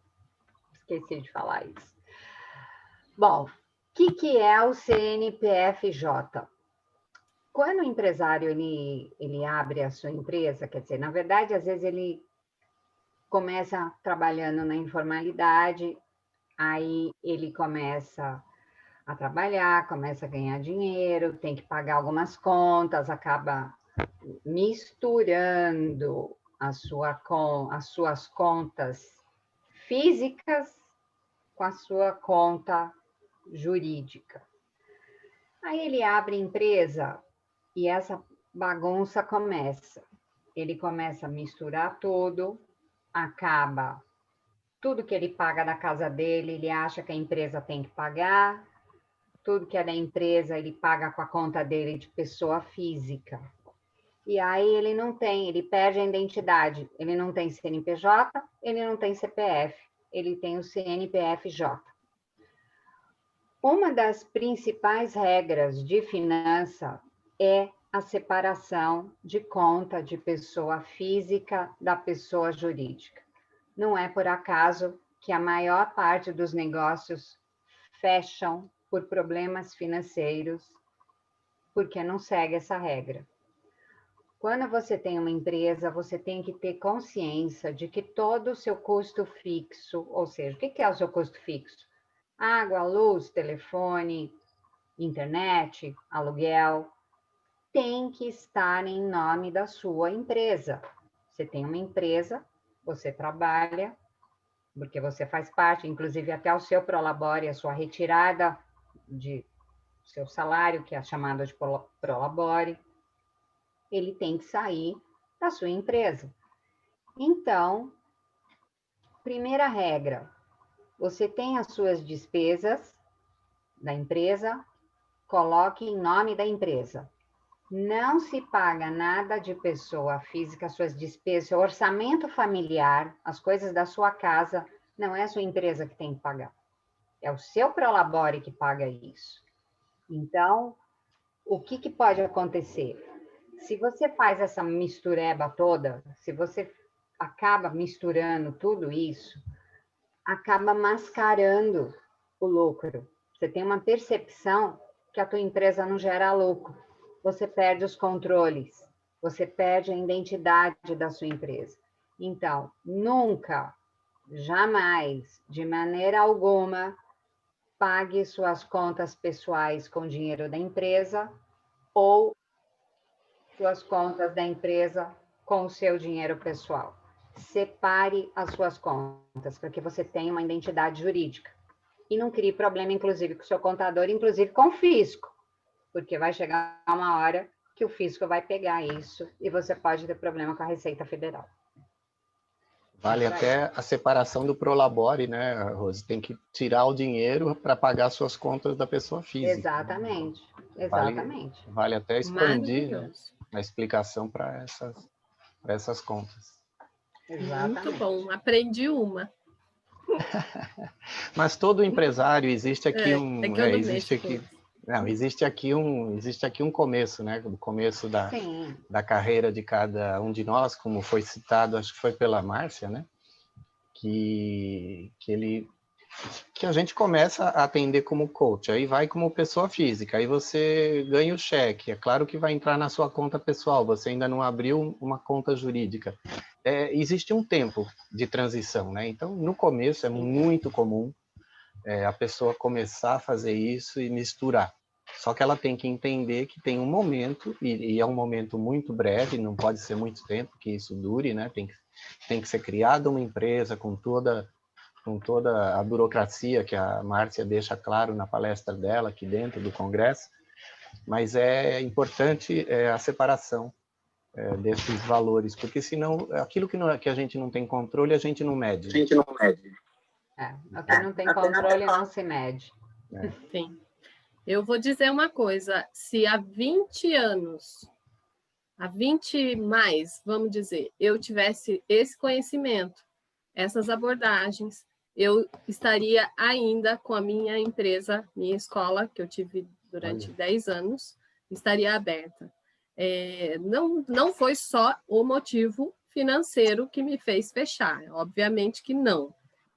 Esqueci de falar isso. Bom, o que é o CNPFJ? Quando o empresário ele abre a sua empresa, quer dizer, na verdade, às vezes ele começa trabalhando na informalidade, aí ele começa a trabalhar, começa a ganhar dinheiro, tem que pagar algumas contas, acaba misturando as suas contas físicas com a sua conta jurídica. Aí ele abre empresa e essa bagunça começa. Ele começa a misturar tudo, acaba tudo que ele paga da casa dele, ele acha que a empresa tem que pagar, tudo que é da empresa ele paga com a conta dele de pessoa física. E aí ele perde a identidade, ele não tem CNPJ, ele não tem CPF, ele tem o CNPFJ. Uma das principais regras de finança é a separação de conta de pessoa física da pessoa jurídica. Não é por acaso que a maior parte dos negócios fecham por problemas financeiros, porque não segue essa regra. Quando você tem uma empresa, você tem que ter consciência de que todo o seu custo fixo, ou seja, o que é o seu custo fixo? Água, luz, telefone, internet, aluguel, tem que estar em nome da sua empresa. Você tem uma empresa, você trabalha, porque você faz parte, inclusive até o seu prolabore, a sua retirada de seu salário, que é chamada de prolabore, ele tem que sair da sua empresa. Então, primeira regra, você tem as suas despesas da empresa, coloque em nome da empresa. Não se paga nada de pessoa física, suas despesas, seu orçamento familiar, as coisas da sua casa, não é a sua empresa que tem que pagar. É o seu prolabore que paga isso. Então, o que pode acontecer? Se você faz essa mistureba toda, se você acaba misturando tudo isso, acaba mascarando o lucro. Você tem uma percepção que a tua empresa não gera lucro. Você perde os controles, você perde a identidade da sua empresa. Então, nunca, jamais, de maneira alguma, pague suas contas pessoais com dinheiro da empresa ou suas contas da empresa com o seu dinheiro pessoal. Separe as suas contas, para que você tenha uma identidade jurídica. E não crie problema, inclusive, com o seu contador, inclusive com o fisco, porque vai chegar uma hora que o fisco vai pegar isso e você pode ter problema com a Receita Federal. Vale até a separação do Prolabore, né, Rose? Tem que tirar o dinheiro para pagar suas contas da pessoa física. Exatamente, exatamente. Vale até expandir, né, a explicação para essas contas. Exatamente. Muito bom, aprendi uma. Mas todo empresário, existe aqui existe aqui um começo, né? O começo da carreira de cada um de nós, como foi citado, acho que foi pela Márcia, né? Que a gente começa a atender como coach, aí vai como pessoa física, aí você ganha o cheque, é claro que vai entrar na sua conta pessoal, você ainda não abriu uma conta jurídica. Existe um tempo de transição, né? Então, no começo é muito comum a pessoa começar a fazer isso e misturar. Só que ela tem que entender que tem um momento, e é um momento muito breve, não pode ser muito tempo que isso dure, né? Tem que ser criada uma empresa com toda a burocracia que a Márcia deixa claro na palestra dela aqui dentro do Congresso, mas é importante a separação desses valores, porque senão aquilo que a gente não tem controle, a gente não mede. O que não tem controle não se mede. Sim. Eu vou dizer uma coisa, se há 20 anos, há 20 mais, vamos dizer, eu tivesse esse conhecimento, essas abordagens, eu estaria ainda com a minha empresa, minha escola, que eu tive durante 10 anos, estaria aberta. Não foi só o motivo financeiro que me fez fechar, obviamente que não.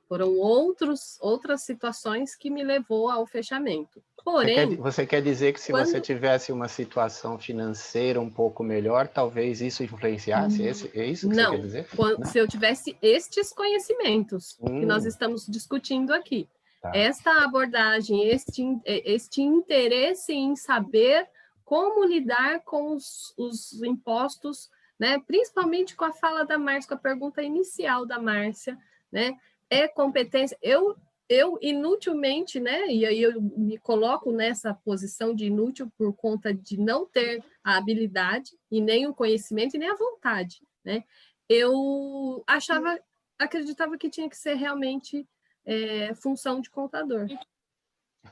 Foram outras situações que me levou ao fechamento. Porém, você quer dizer que se você tivesse uma situação financeira um pouco melhor, talvez isso influenciasse? É isso que você quer dizer? Se eu tivesse estes conhecimentos que nós estamos discutindo aqui, esta abordagem, este interesse em saber como lidar com os impostos, né? Principalmente com a fala da Márcia, com a pergunta inicial da Márcia, né? Competência. Eu inutilmente, né? E aí eu me coloco nessa posição de inútil por conta de não ter a habilidade e nem o conhecimento e nem a vontade, né? Eu acreditava que tinha que ser realmente função de contador.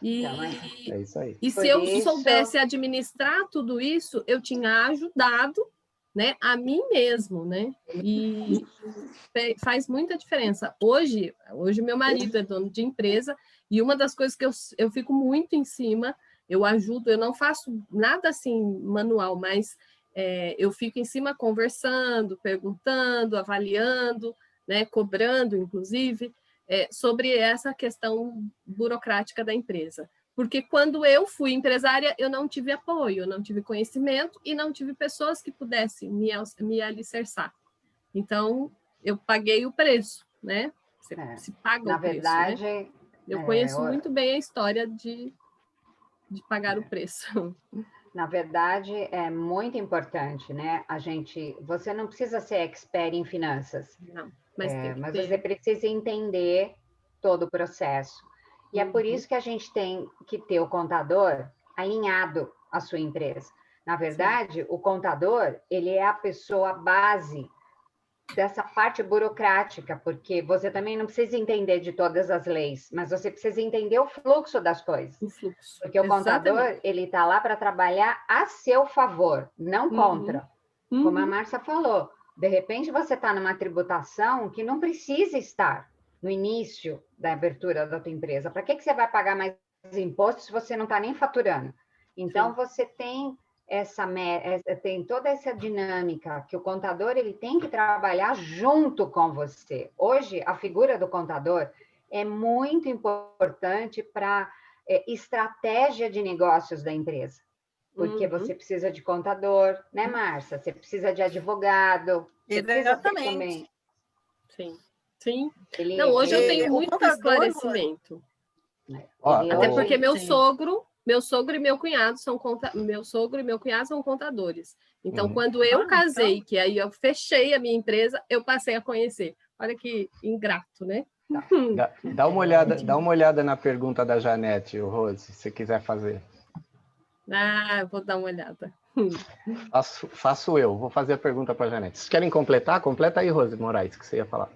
É isso aí. E se eu soubesse administrar tudo isso, eu tinha ajudado, né, a mim mesmo, né? E faz muita diferença. Hoje meu marido é dono de empresa e uma das coisas que eu fico muito em cima, eu ajudo, eu não faço nada assim manual, mas eu fico em cima conversando, perguntando, avaliando, né, cobrando, inclusive, sobre essa questão burocrática da empresa. Porque quando eu fui empresária, eu não tive apoio, eu não tive conhecimento e não tive pessoas que pudessem me alicerçar. Então, eu paguei o preço, né? Você se paga o preço, verdade, né? Eu conheço muito bem a história de pagar o preço. Na verdade, é muito importante, né? Você não precisa ser expert em finanças. Não, mas você precisa entender todo o processo. E é por isso que a gente tem que ter o contador alinhado à sua empresa. Na verdade, o contador, ele é a pessoa base dessa parte burocrática, porque você também não precisa entender de todas as leis, mas você precisa entender o fluxo das coisas. O fluxo. Porque o contador, ele está lá para trabalhar a seu favor, não contra. Como a Márcia falou, de repente você está numa tributação que não precisa estar no início da abertura da tua empresa. Para que você vai pagar mais imposto se você não está nem faturando? Então, você tem tem toda essa dinâmica que o contador ele tem que trabalhar junto com você. Hoje, a figura do contador é muito importante para estratégia de negócios da empresa. Porque você precisa de contador, né, Márcia? Você precisa de advogado. Exatamente. Sim. Não, hoje eu tenho muito esclarecimento. Até porque meu sogro e meu cunhado são contadores. Então, quando eu casei, que aí eu fechei a minha empresa, eu passei a conhecer. Olha que ingrato, né? Dá uma olhada na pergunta da Janete, Rose, se você quiser fazer. Eu vou dar uma olhada. Faço eu, vou fazer a pergunta para a Janete. Vocês querem completar? Completa aí, Rose Moraes, que você ia falar.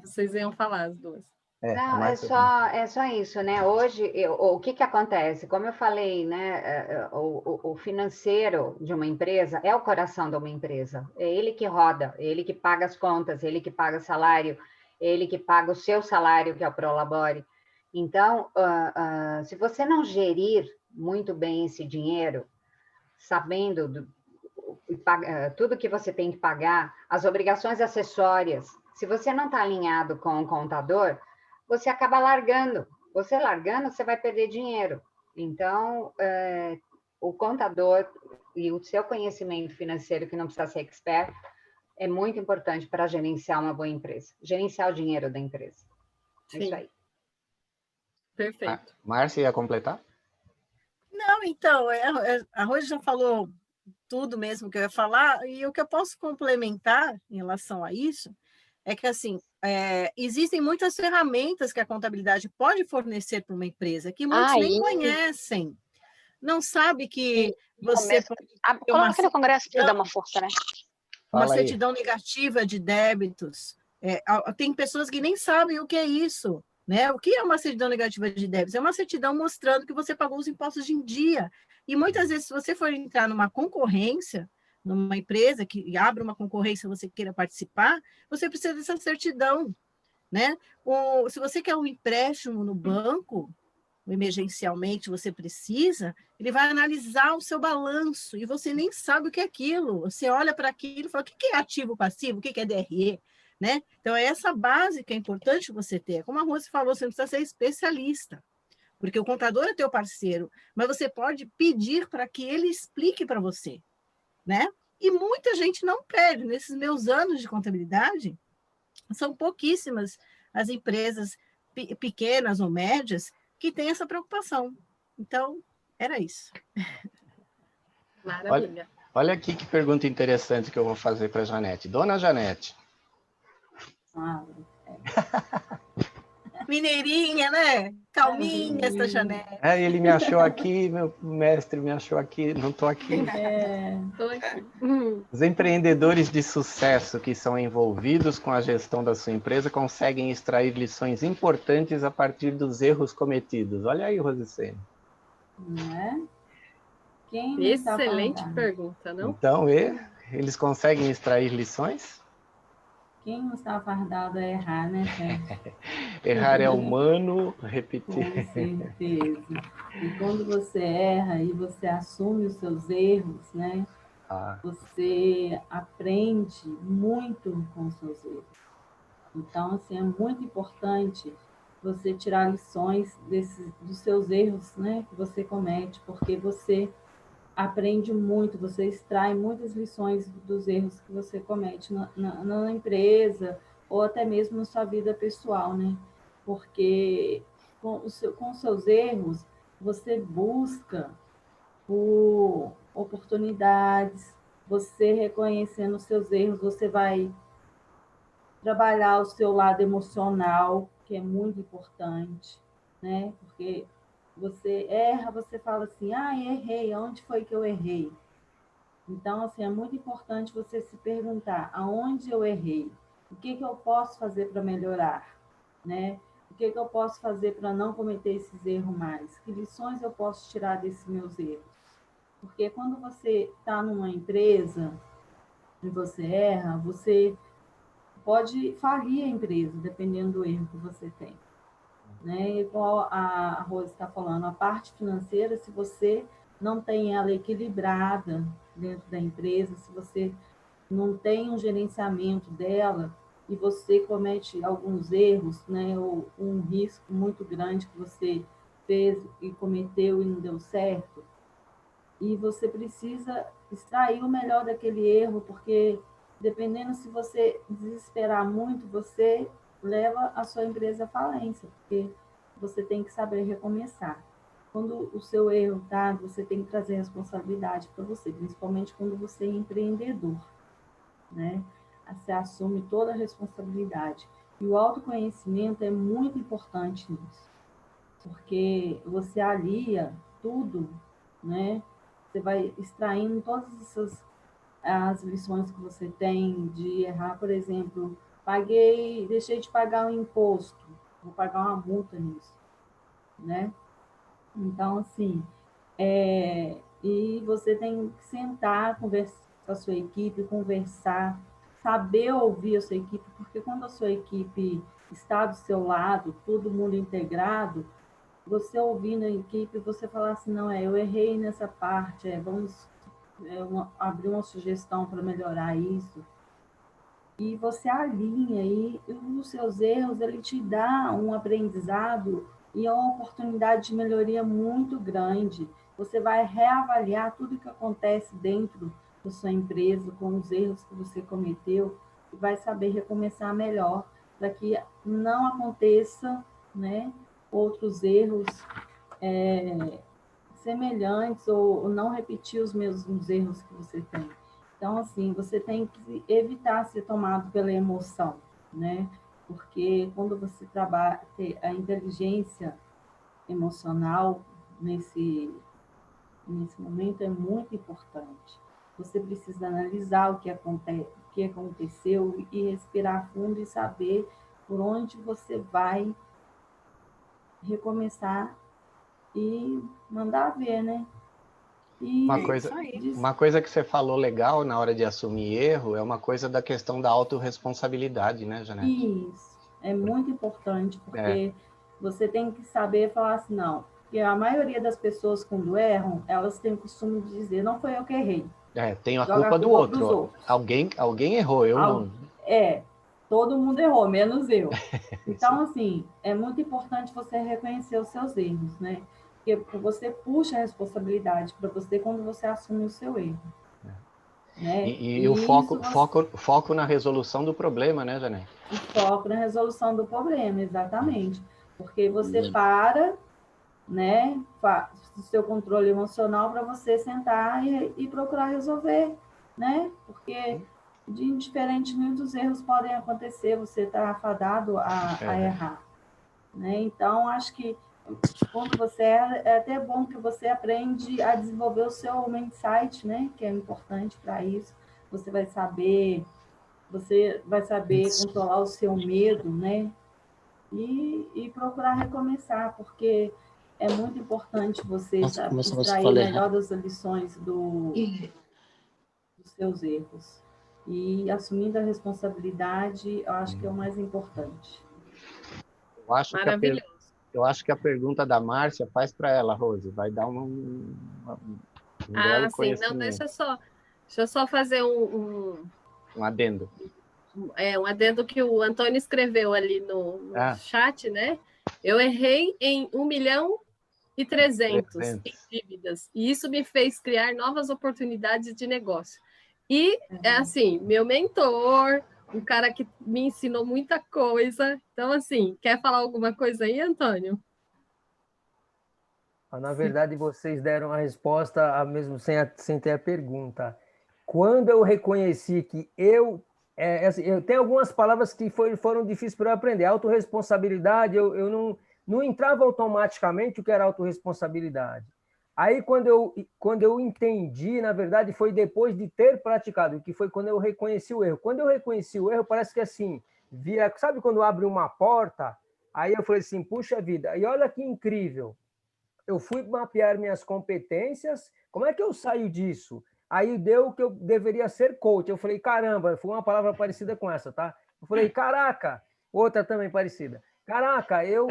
Vocês iam falar as duas. Não, é só isso, né? Hoje, o que acontece? Como eu falei, né? O financeiro de uma empresa é o coração de uma empresa. É ele que roda, é ele que paga as contas, é ele que paga salário, é ele que paga o seu salário, que é o Prolabore. Então, se você não gerir muito bem esse dinheiro, sabendo tudo que você tem que pagar, as obrigações acessórias, se você não está alinhado com o contador, você acaba largando. Você largando, você vai perder dinheiro. Então, o contador e o seu conhecimento financeiro, que não precisa ser expert, é muito importante para gerenciar uma boa empresa. Gerenciar o dinheiro da empresa. É isso aí. Perfeito. Márcia, ia completar? Não, então, a Rose já falou tudo mesmo que eu ia falar, e o que eu posso complementar em relação a isso é que, assim, existem muitas ferramentas que a contabilidade pode fornecer para uma empresa que muitos nem conhecem. Não sabe que você pode ter coloca no Congresso para dar uma força, né? Uma certidão negativa de débitos. Tem pessoas que nem sabem o que é isso, né? O que é uma certidão negativa de débitos? É uma certidão mostrando que você pagou os impostos em dia. E muitas vezes, se você for entrar numa concorrência, numa empresa que abre uma concorrência, você queira participar, você precisa dessa certidão, né? Se você quer um empréstimo no banco, emergencialmente você precisa, ele vai analisar o seu balanço e você nem sabe o que é aquilo. Você olha para aquilo e fala, o que é ativo passivo, o que é DRE? Né? Então, é essa base que é importante você ter. Como a Rose falou, você não precisa ser especialista, porque o contador é teu parceiro, mas você pode pedir para que ele explique para você, né? E muita gente não pede. Nesses meus anos de contabilidade, são pouquíssimas as empresas pequenas ou médias que têm essa preocupação. Então, era isso. Maravilha. Olha aqui que pergunta interessante que eu vou fazer para a Janete. Dona Janete. Mineirinha, né? Calminha essa Janete. Ele me achou aqui, meu mestre me achou aqui, não estou aqui. Estou aqui. Os empreendedores de sucesso que são envolvidos com a gestão da sua empresa conseguem extrair lições importantes a partir dos erros cometidos. Olha aí, Rosicene. Não é? Excelente pergunta, não? Então, eles conseguem extrair lições? Quem não está fardado a errar, né, Errar é humano, repetir. Com certeza. E quando você erra e você assume os seus erros, né? Você aprende muito com os seus erros. Então, assim, é muito importante você tirar lições dos seus erros, né? Que você comete, porque você aprende muito, você extrai muitas lições dos erros que você comete na empresa ou até mesmo na sua vida pessoal, né? Porque com os seus erros, você busca por oportunidades, você reconhecendo os seus erros, você vai trabalhar o seu lado emocional, que é muito importante, né? Porque você erra, você fala assim, errei, onde foi que eu errei? Então, assim, é muito importante você se perguntar, aonde eu errei? O que eu posso fazer para melhorar? Né? O que eu posso fazer para não cometer esses erros mais? Que lições eu posso tirar desses meus erros? Porque quando você está numa empresa e você erra, você pode falir a empresa, dependendo do erro que você tem. Né? Igual a Rose está falando, a parte financeira, se você não tem ela equilibrada dentro da empresa, se você não tem um gerenciamento dela e você comete alguns erros, né, ou um risco muito grande que você fez e cometeu e não deu certo, e você precisa extrair o melhor daquele erro, porque dependendo, se você desesperar muito, você leva a sua empresa à falência, porque você tem que saber recomeçar. Quando o seu erro está, você tem que trazer responsabilidade para você, principalmente quando você é empreendedor, né? Você assume toda a responsabilidade. E o autoconhecimento é muito importante nisso, porque você alia tudo, né? Você vai extraindo todas as lições que você tem de errar, por exemplo, deixei de pagar um imposto, vou pagar uma multa nisso, né? Então, assim, e você tem que sentar, conversar com a sua equipe, conversar, saber ouvir a sua equipe, porque quando a sua equipe está do seu lado, todo mundo integrado, você ouvindo a equipe, você falar assim, não, eu errei nessa parte, vamos abrir uma sugestão para melhorar isso. E você alinha, e os seus erros, ele te dá um aprendizado e uma oportunidade de melhoria muito grande. Você vai reavaliar tudo que acontece dentro da sua empresa, com os erros que você cometeu, e vai saber recomeçar melhor, para que não aconteça, né, outros erros semelhantes ou não repetir os mesmos erros que você tem. Então, assim, você tem que evitar ser tomado pela emoção, né? Porque quando você trabalha a inteligência emocional nesse momento é muito importante. Você precisa analisar o que aconteceu e respirar fundo e saber por onde você vai recomeçar e mandar ver, né? E uma coisa que você falou legal na hora de assumir erro é uma coisa da questão da autorresponsabilidade, né, Janete? Isso, é muito importante, porque você tem que saber falar assim, não, porque a maioria das pessoas quando erram, elas têm o costume de dizer, não foi eu que errei. Tenho a Joga culpa do pros outro. outros. Alguém errou, eu não. Todo mundo errou, menos eu. Então, assim, é muito importante você reconhecer os seus erros, né? Porque você puxa a responsabilidade para você quando você assume o seu erro. Né? E o foco na resolução do problema, né, Janete? O foco na resolução do problema, exatamente. Porque você para, né, o seu controle emocional para você sentar e procurar resolver, né? Porque diferentemente dos erros podem acontecer, você está afadado a errar, né? Então, acho que quando você erra, é até bom que você aprende a desenvolver o seu mindset, né? Que é importante para isso. Você vai saber controlar o seu medo, né? E procurar recomeçar, porque é muito importante você extrair melhor das lições dos seus erros. E assumindo a responsabilidade, eu acho que é o mais importante. Maravilhoso. Eu acho que a pergunta da Márcia faz para ela, Rose, vai dar um belo conhecimento. Não, deixa eu só fazer um adendo. Um adendo que o Antônio escreveu ali no chat, né? Eu errei em 1.300.000 em dívidas, e isso me fez criar novas oportunidades de negócio. E, assim, meu mentor, um cara que me ensinou muita coisa. Então, assim, quer falar alguma coisa aí, Antônio? Na verdade, vocês deram a resposta mesmo sem ter a pergunta. Quando eu reconheci que eu tenho algumas palavras que foram difíceis para eu aprender. Autorresponsabilidade, eu não entrava automaticamente o que era autorresponsabilidade. Aí, quando eu entendi, na verdade, foi depois de ter praticado, que foi quando eu reconheci o erro. Quando eu reconheci o erro, parece que assim, sabe quando abre uma porta? Aí eu falei assim, puxa vida, e olha que incrível. Eu fui mapear minhas competências, como é que eu saio disso? Aí deu que eu deveria ser coach. Eu falei, caramba, foi uma palavra parecida com essa, tá? Eu falei, caraca, outra também parecida. Caraca, eu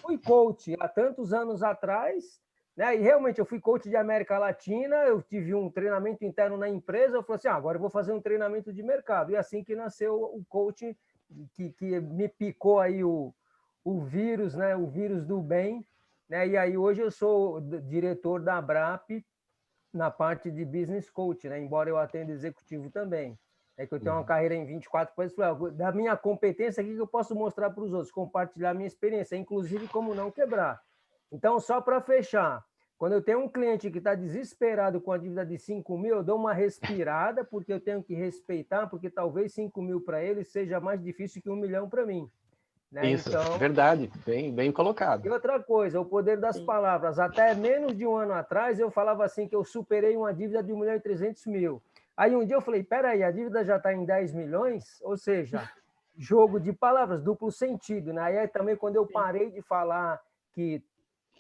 fui coach há tantos anos atrás, né? E realmente eu fui coach de América Latina, eu tive um treinamento interno na empresa, eu falei assim, agora eu vou fazer um treinamento de mercado. E assim que nasceu o coach, que me picou aí o vírus, né? O vírus do bem, né? E aí hoje eu sou diretor da BRAP na parte de business coach, né? Embora eu atenda executivo também. É que eu tenho uma carreira em 24 países, da minha competência, o que eu posso mostrar para os outros? Compartilhar a minha experiência, inclusive como não quebrar. Então, só para fechar, quando eu tenho um cliente que está desesperado com a dívida de 5 mil, eu dou uma respirada, porque eu tenho que respeitar, porque talvez 5 mil para ele seja mais difícil que 1 milhão para mim. Né? Isso, então, verdade, bem colocado. E outra coisa, o poder das palavras. Até menos de um ano atrás, eu falava assim que eu superei uma dívida de 1.300.000. Aí um dia eu falei, peraí, a dívida já está em 10 milhões? Ou seja, jogo de palavras, duplo sentido. Né? Aí também quando eu parei de falar que,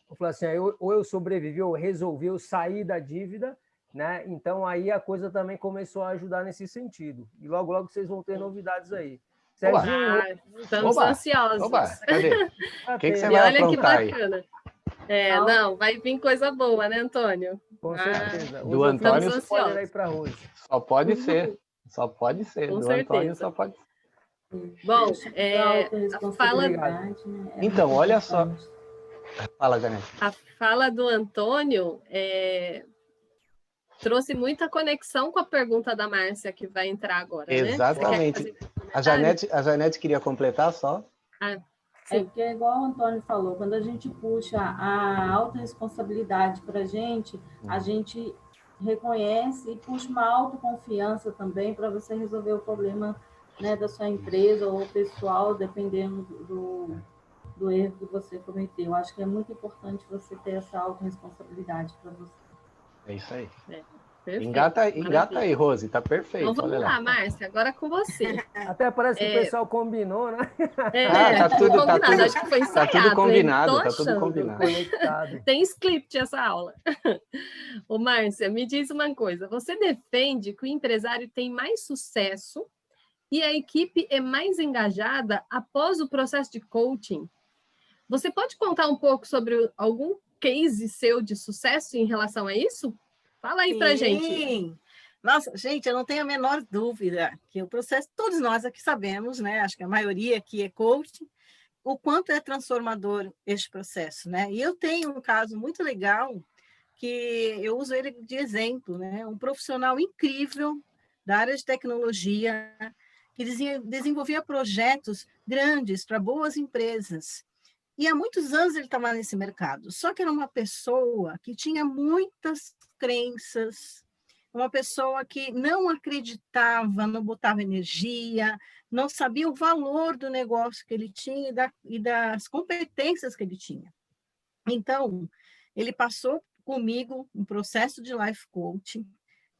eu falei assim, ou eu sobrevivi, ou resolvi, eu saí da dívida, né? Então aí a coisa também começou a ajudar nesse sentido. E logo, logo vocês vão ter novidades aí. Serginho, estamos ansiosos. Cadê? O que você vai aprontar aí? Bacana. Não, vai vir coisa boa, né, Antônio? Com certeza. Do Antônio pode ir para hoje. Só pode ser. Só pode ser. Com do certeza. Antônio só pode ser. Bom, fala... Então, olha só. Fala, Janete. A fala do Antônio trouxe muita conexão com a pergunta da Márcia, que vai entrar agora. Exatamente. Né? A Janete queria completar só. É porque, igual o Antônio falou, quando a gente puxa a autorresponsabilidade para a gente reconhece e puxa uma autoconfiança também para você resolver o problema, né, da sua empresa ou pessoal, dependendo do erro que você cometeu. Eu acho que é muito importante você ter essa autorresponsabilidade para você. É isso aí. Engata aí, Rose, tá perfeito. Então vamos lá, Márcia, agora é com você. Até parece que o pessoal combinou, né? Tá tudo combinado. Acho que foi ensaiado, tá tudo combinado, tá tudo combinado. Tem script essa aula. Ô, Márcia, me diz uma coisa. Você defende que o empresário tem mais sucesso e a equipe é mais engajada após o processo de coaching? Você pode contar um pouco sobre algum case seu de sucesso em relação a isso? Fala aí pra gente. Nossa, gente, eu não tenho a menor dúvida que o processo, todos nós aqui sabemos, né? Acho que a maioria aqui é coaching, o quanto é transformador este processo, né? E eu tenho um caso muito legal que eu uso ele de exemplo, né? Um profissional incrível da área de tecnologia que desenvolvia projetos grandes para boas empresas. E há muitos anos ele estava nesse mercado, só que era uma pessoa que tinha muitas crenças, uma pessoa que não acreditava, não botava energia, não sabia o valor do negócio que ele tinha e das competências que ele tinha. Então, ele passou comigo um processo de life coaching.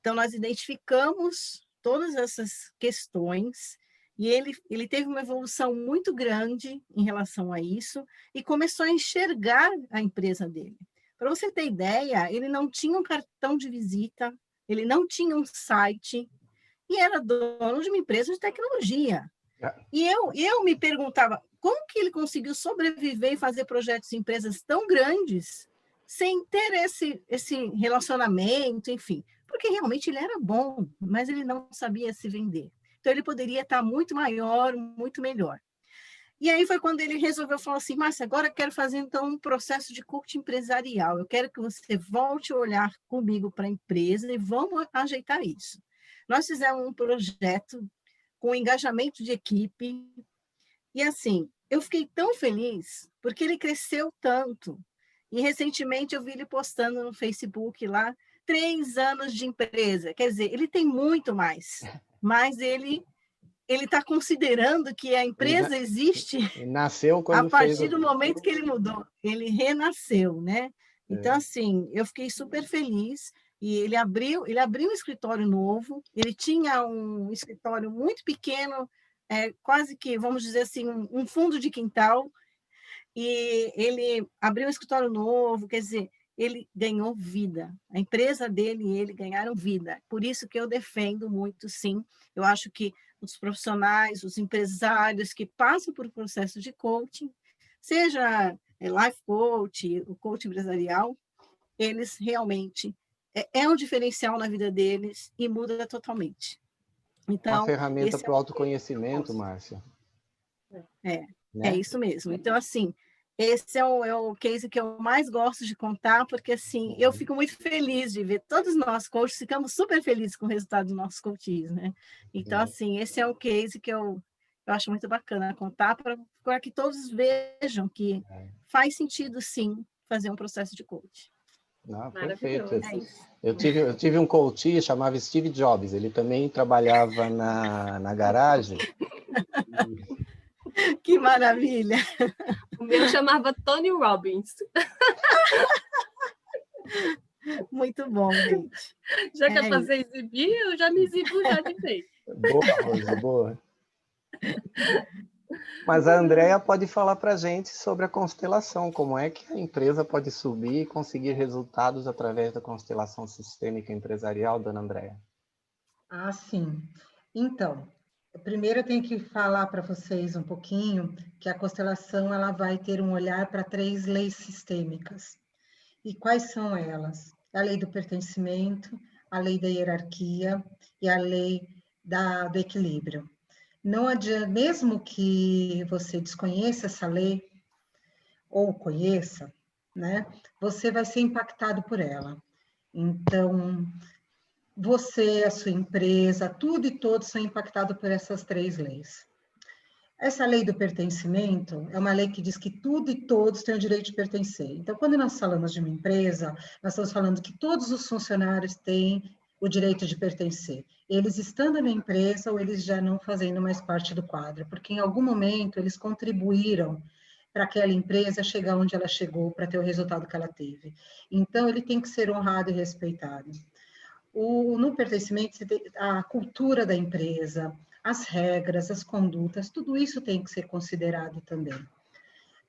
Então, nós identificamos todas essas questões e ele teve uma evolução muito grande em relação a isso e começou a enxergar a empresa dele. Para você ter ideia, ele não tinha um cartão de visita, ele não tinha um site e era dono de uma empresa de tecnologia. E eu me perguntava, como que ele conseguiu sobreviver e fazer projetos em empresas tão grandes sem ter esse relacionamento, enfim, porque realmente ele era bom, mas ele não sabia se vender. Então, ele poderia estar muito maior, muito melhor. E aí foi quando ele resolveu falar assim, Márcia, agora eu quero fazer então um processo de coaching empresarial. Eu quero que você volte a olhar comigo para a empresa e vamos ajeitar isso. Nós fizemos um projeto com engajamento de equipe e assim, eu fiquei tão feliz porque ele cresceu tanto. E recentemente eu vi ele postando no Facebook lá 3 anos de empresa. Quer dizer, ele tem muito mais, mas ele está considerando que a empresa existe nasceu quando a partir do momento que ele mudou. Ele renasceu, né? Então, assim, eu fiquei super feliz. E ele abriu um escritório novo. Ele tinha um escritório muito pequeno, quase que, vamos dizer assim, um fundo de quintal. E ele abriu um escritório novo, quer dizer, ele ganhou vida. A empresa dele e ele ganharam vida. Por isso que eu defendo muito, sim. Eu acho que os profissionais, os empresários que passam por processo de coaching, seja life coach, o coach empresarial, eles realmente é um diferencial na vida deles e muda totalmente. Então, uma ferramenta para o autoconhecimento, Márcia. É isso mesmo. Então, assim, Esse é o case que eu mais gosto de contar, porque assim, eu fico muito feliz de ver todos nós coaches, ficamos super felizes com o resultado dos nossos coaches, né? Então, assim, esse é o case que eu acho muito bacana contar para que todos vejam que faz sentido, sim, fazer um processo de coach. Não, perfeito. É isso. Eu tive um coach, chamava Steve Jobs, ele também trabalhava na garagem. Que maravilha! O meu chamava Tony Robbins. Muito bom, gente. Já que é para você exibir, eu já me exibo já de vez. Boa, Rose, boa. Mas a Andrea pode falar para a gente sobre a constelação, como é que a empresa pode subir e conseguir resultados através da constelação sistêmica empresarial, dona Andrea? Ah, sim. Então, primeiro eu tenho que falar para vocês um pouquinho que a constelação ela vai ter um olhar para 3 leis sistêmicas. E quais são elas? A lei do pertencimento, a lei da hierarquia e a lei do equilíbrio. Não adianta, mesmo que você desconheça essa lei, ou conheça, né, você vai ser impactado por ela. Então, você, a sua empresa, tudo e todos são impactados por essas 3 leis. Essa lei do pertencimento é uma lei que diz que tudo e todos têm o direito de pertencer. Então, quando nós falamos de uma empresa, nós estamos falando que todos os funcionários têm o direito de pertencer. Eles estando na empresa ou eles já não fazendo mais parte do quadro, porque em algum momento eles contribuíram para aquela empresa chegar onde ela chegou, para ter o resultado que ela teve. Então, ele tem que ser honrado e respeitado. No pertencimento, você tem a cultura da empresa, as regras, as condutas, tudo isso tem que ser considerado também.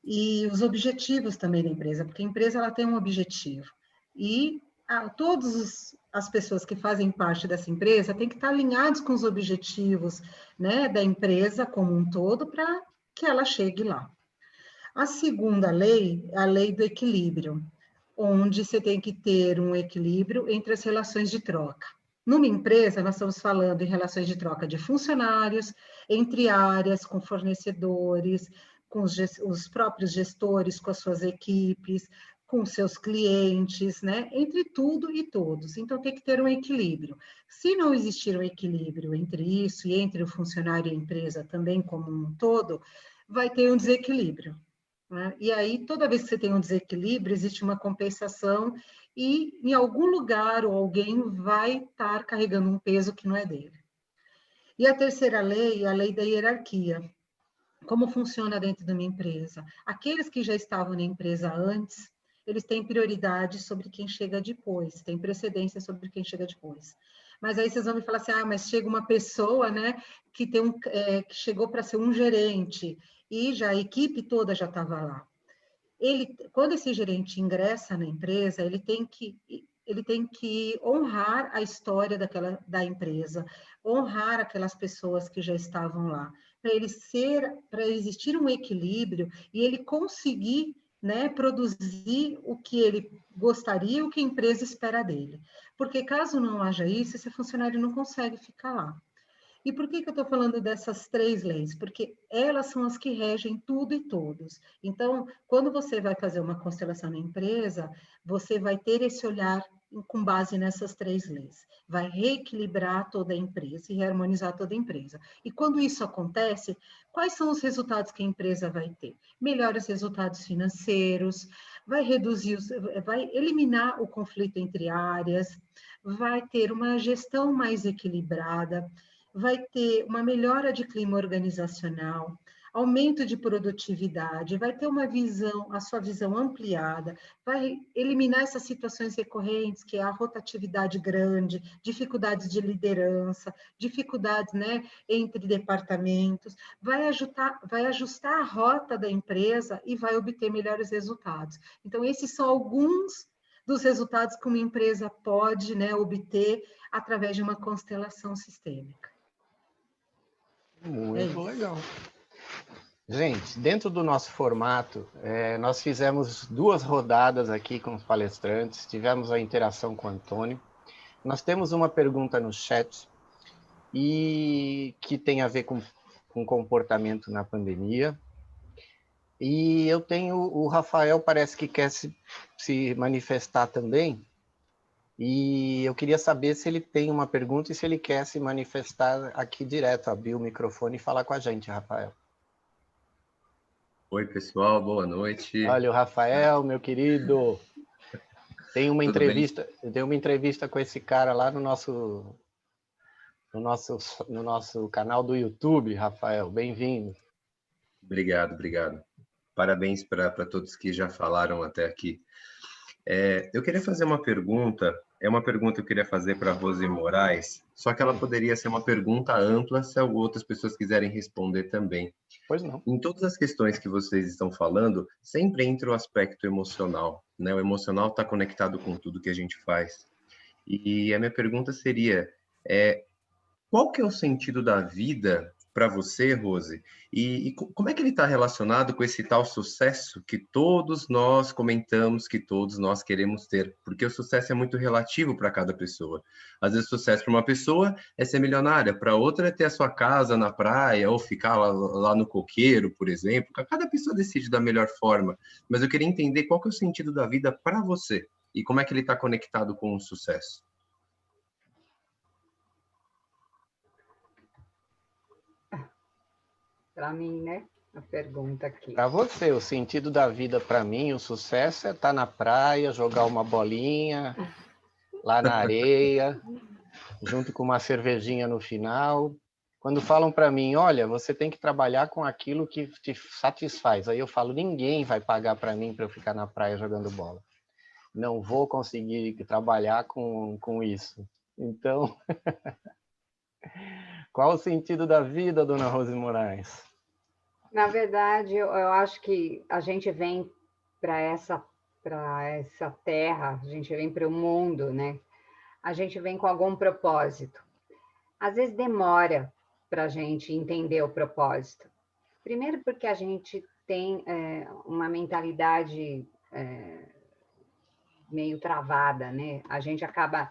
E os objetivos também da empresa, porque a empresa ela tem um objetivo. E todas as pessoas que fazem parte dessa empresa têm que estar alinhados com os objetivos, né, da empresa como um todo para que ela chegue lá. A segunda lei é a lei do equilíbrio, onde você tem que ter um equilíbrio entre as relações de troca. Numa empresa, nós estamos falando em relações de troca de funcionários, entre áreas, com fornecedores, com os próprios gestores, com as suas equipes, com seus clientes, né? Entre tudo e todos. Então, tem que ter um equilíbrio. Se não existir um equilíbrio entre isso e entre o funcionário e a empresa também como um todo, vai ter um desequilíbrio. Né? E aí, toda vez que você tem um desequilíbrio, existe uma compensação e em algum lugar ou alguém vai estar carregando um peso que não é dele. E a terceira lei é a lei da hierarquia. Como funciona dentro de uma empresa? Aqueles que já estavam na empresa antes, eles têm prioridade sobre quem chega depois, têm precedência sobre quem chega depois. Mas aí vocês vão me falar assim, mas chega uma pessoa, né, que que chegou para ser um gerente, e já a equipe toda já estava lá. Quando esse gerente ingressa na empresa, ele tem que honrar a história da empresa, honrar aquelas pessoas que já estavam lá, para existir um equilíbrio e ele conseguir, né, produzir o que ele gostaria, o que a empresa espera dele. Porque caso não haja isso, esse funcionário não consegue ficar lá. E por que eu estou falando dessas 3 leis? Porque elas são as que regem tudo e todos. Então, quando você vai fazer uma constelação na empresa, você vai ter esse olhar com base nessas 3 leis. Vai reequilibrar toda a empresa e reharmonizar toda a empresa. E quando isso acontece, quais são os resultados que a empresa vai ter? Melhores resultados financeiros, vai eliminar o conflito entre áreas, vai ter uma gestão mais equilibrada, vai ter uma melhora de clima organizacional, aumento de produtividade, vai ter a sua visão ampliada, vai eliminar essas situações recorrentes, que é a rotatividade grande, dificuldades de liderança, dificuldades, né, entre departamentos, vai ajustar a rota da empresa e vai obter melhores resultados. Então, esses são alguns dos resultados que uma empresa pode, né, obter através de uma constelação sistêmica. Muito legal. Gente, dentro do nosso formato, nós fizemos 2 rodadas aqui com os palestrantes, tivemos a interação com o Antônio. Nós temos uma pergunta no chat e que tem a ver com comportamento na pandemia. E eu tenho o Rafael, parece que quer se manifestar também. E eu queria saber se ele tem uma pergunta e se ele quer se manifestar aqui direto, abrir o microfone e falar com a gente, Rafael. Oi, pessoal, boa noite. Olha, o Rafael, meu querido, tem uma Tudo entrevista, eu dei uma entrevista com esse cara lá no nosso canal do YouTube, Rafael, bem-vindo. Obrigado, obrigado. Parabéns para todos que já falaram até aqui. Eu queria fazer uma pergunta, uma pergunta que eu queria fazer para a Rose Moraes, só que ela poderia ser uma pergunta ampla se outras pessoas quiserem responder também. Pois não. Em todas as questões que vocês estão falando, sempre entra o aspecto emocional, né? O emocional está conectado com tudo que a gente faz. E a minha pergunta seria, qual que é o sentido da vida para você, Rose? E como é que ele está relacionado com esse tal sucesso que todos nós comentamos, que todos nós queremos ter? Porque o sucesso é muito relativo para cada pessoa. Às vezes, sucesso para uma pessoa é ser milionária, para outra é ter a sua casa na praia, ou ficar lá no coqueiro, por exemplo. Cada pessoa decide da melhor forma. Mas eu queria entender qual que é o sentido da vida para você e como é que ele está conectado com o sucesso. Para mim, né? A pergunta aqui. Para você, o sentido da vida para mim, o sucesso é estar na praia, jogar uma bolinha lá na areia, junto com uma cervejinha no final. Quando falam para mim, olha, você tem que trabalhar com aquilo que te satisfaz. Aí eu falo, ninguém vai pagar para mim para eu ficar na praia jogando bola. Não vou conseguir trabalhar com isso. Então, qual o sentido da vida, dona Rose Moraes? Na verdade, eu acho que a gente vem para essa terra, a gente vem para o mundo, né? A gente vem com algum propósito. Às vezes demora para a gente entender o propósito. Primeiro porque a gente tem uma mentalidade meio travada, né? A gente acaba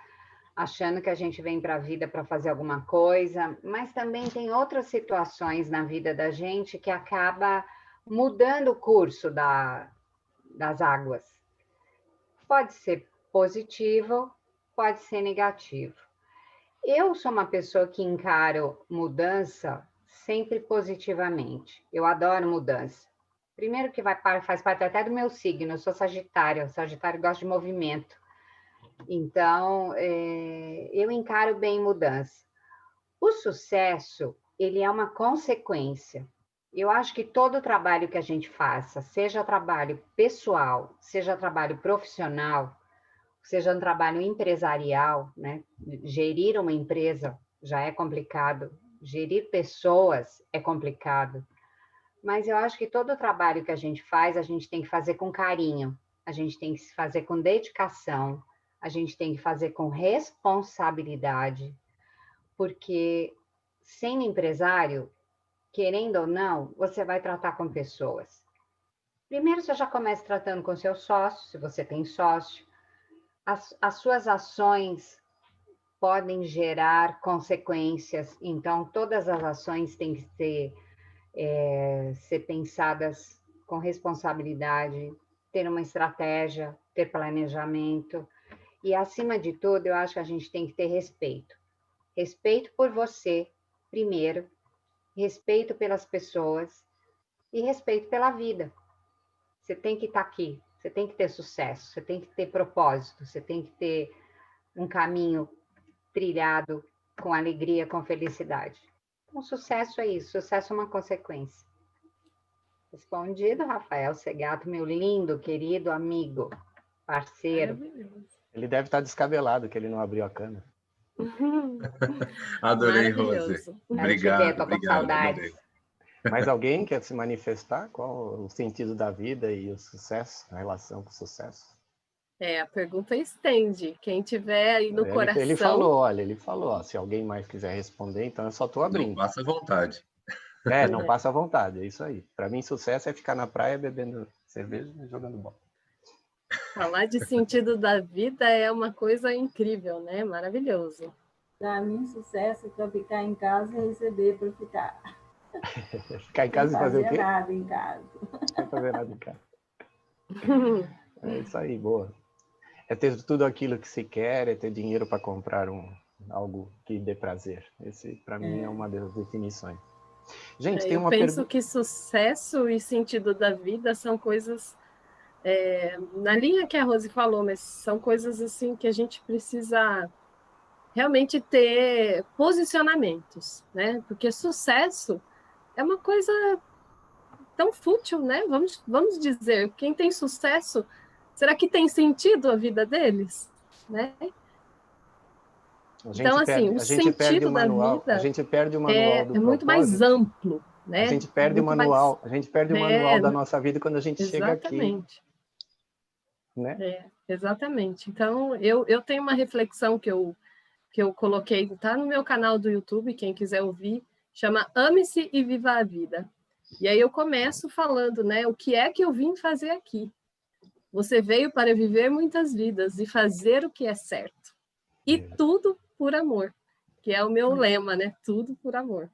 achando que a gente vem para a vida para fazer alguma coisa, mas também tem outras situações na vida da gente que acaba mudando o curso das águas. Pode ser positivo, pode ser negativo. Eu sou uma pessoa que encaro mudança sempre positivamente. Eu adoro mudança. Primeiro que faz parte até do meu signo, eu sou Sagitário. Sagitário gosta de movimento. Então, eu encaro bem mudança. O sucesso, ele é uma consequência. Eu acho que todo trabalho que a gente faça, seja trabalho pessoal, seja trabalho profissional, seja um trabalho empresarial, né? Gerir uma empresa já é complicado, gerir pessoas é complicado. Mas eu acho que todo trabalho que a gente faz, a gente tem que fazer com carinho, a gente tem que fazer com dedicação, a gente tem que fazer com responsabilidade, porque sendo empresário, querendo ou não, você vai tratar com pessoas. Primeiro, você já começa tratando com seu sócio, se você tem sócio. As suas ações podem gerar consequências, então todas as ações têm que ser pensadas com responsabilidade, ter uma estratégia, ter planejamento. E, acima de tudo, eu acho que a gente tem que ter respeito. Respeito por você, primeiro, respeito pelas pessoas e respeito pela vida. Você tem que estar aqui, você tem que ter sucesso, você tem que ter propósito, você tem que ter um caminho trilhado com alegria, com felicidade. Então, sucesso é isso, sucesso é uma consequência. Respondido, Rafael Segato, meu lindo, querido amigo, parceiro. Ele deve estar descabelado, que ele não abriu a câmera. Adorei, Rose. Obrigado, tô com saudades. Mais alguém quer se manifestar? Qual o sentido da vida e o sucesso, a relação com o sucesso? A pergunta estende. Quem tiver aí no coração... Ele falou, se alguém mais quiser responder, então eu só estou abrindo. Não passa à vontade. Não passa à vontade, é isso aí. Para mim, sucesso é ficar na praia bebendo cerveja e jogando bola. Falar de sentido da vida é uma coisa incrível, né? Maravilhoso. Para mim, sucesso é para ficar em casa e receber para ficar. Ficar em casa e fazer o quê? Nada em casa. Sem fazer nada em casa. É isso aí, boa. É ter tudo aquilo que se quer, é ter dinheiro para comprar algo que dê prazer. Esse, para mim, é uma das definições. Gente, tem uma pergunta. Eu penso que sucesso e sentido da vida são coisas, na linha que a Rose falou, mas são coisas assim que a gente precisa realmente ter posicionamentos, né? Porque sucesso é uma coisa tão fútil, né? Vamos dizer, quem tem sucesso, será que tem sentido a vida deles, né? Então, assim, o sentido da vida a gente perde o manual do é muito mais amplo, né? A gente perde o manual, da nossa vida quando a gente chega aqui. Exatamente. Né? Exatamente. Então, eu tenho uma reflexão que eu coloquei, tá no meu canal do YouTube, quem quiser ouvir, chama Ame-se e Viva a Vida. E aí eu começo falando, né, o que é que eu vim fazer aqui? Você veio para viver muitas vidas e fazer o que é certo. E tudo por amor, que é o meu lema, né? Tudo por amor.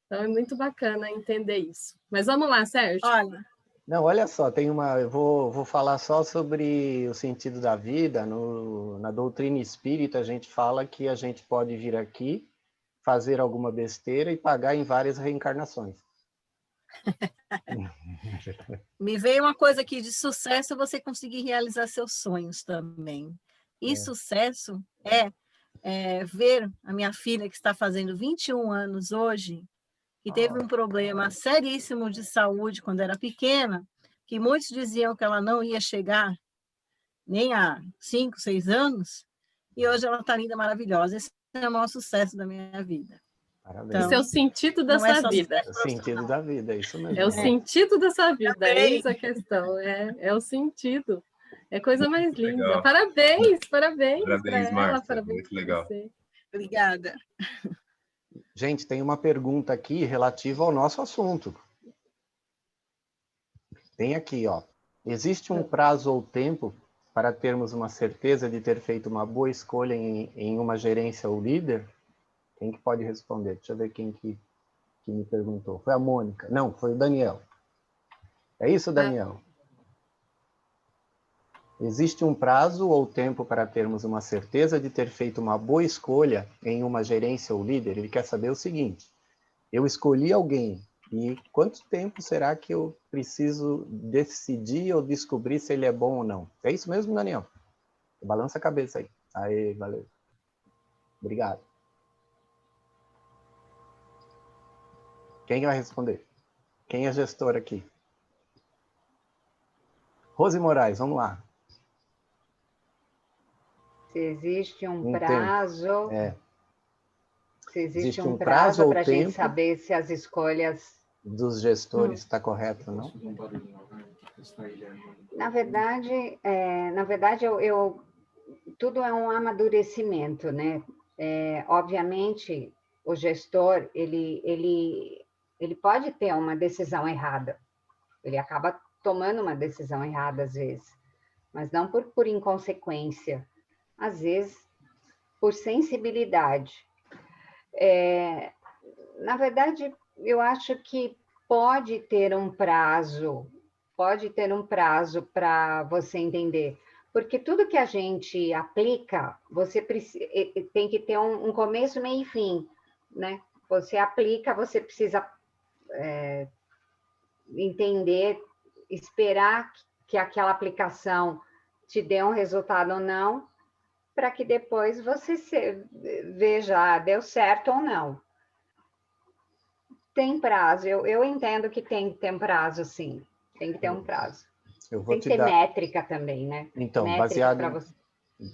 Então é muito bacana entender isso. Mas vamos lá, Sérgio. Olha. Não, olha só, eu vou falar só sobre o sentido da vida. Na doutrina espírita, a gente fala que a gente pode vir aqui, fazer alguma besteira e pagar em várias reencarnações. Me veio uma coisa aqui de sucesso, você conseguir realizar seus sonhos também. E sucesso é ver a minha filha, que está fazendo 21 anos hoje, que teve um problema seríssimo de saúde quando era pequena, que muitos diziam que ela não ia chegar nem a 5, 6 anos, e hoje ela está linda, maravilhosa. Esse é o maior sucesso da minha vida. Parabéns. Esse é o sentido da sua vida. O sentido da vida, é isso mesmo. É o sentido da sua vida, é essa a questão. É o sentido. É coisa mais linda. Legal. Parabéns para Márcia, parabéns muito legal. você. Obrigada. Gente, tem uma pergunta aqui relativa ao nosso assunto. Tem aqui, ó. Existe um prazo ou tempo para termos uma certeza de ter feito uma boa escolha em uma gerência ou líder? Quem que pode responder? Deixa eu ver quem que me perguntou. Foi a Mônica. Não, foi o Daniel. É isso, Daniel? Existe um prazo ou tempo para termos uma certeza de ter feito uma boa escolha em uma gerência ou líder? Ele quer saber o seguinte: eu escolhi alguém e quanto tempo será que eu preciso decidir ou descobrir se ele é bom ou não? É isso mesmo, Daniel? Balança a cabeça aí. Aí, valeu. Obrigado. Quem vai responder? Quem é gestor aqui? Rose Moraes, vamos lá. Se existe um prazo... Se existe um prazo para a gente saber se as escolhas... dos gestores está correto, não? Na verdade, tudo é um amadurecimento, né? Obviamente, o gestor, ele pode ter uma decisão errada. Ele acaba tomando uma decisão errada, às vezes. Mas não por inconsequência. Às vezes, por sensibilidade. Na verdade, eu acho que pode ter um prazo para você entender. Porque tudo que a gente aplica, você tem que ter um começo, meio e fim, né? Você aplica, você precisa entender, esperar que aquela aplicação te dê um resultado ou não, para que depois você veja, deu certo ou não. Tem prazo, eu entendo que tem que ter um prazo, sim. Tem que ter um prazo. Tem que ter métrica também, né? Então, métrica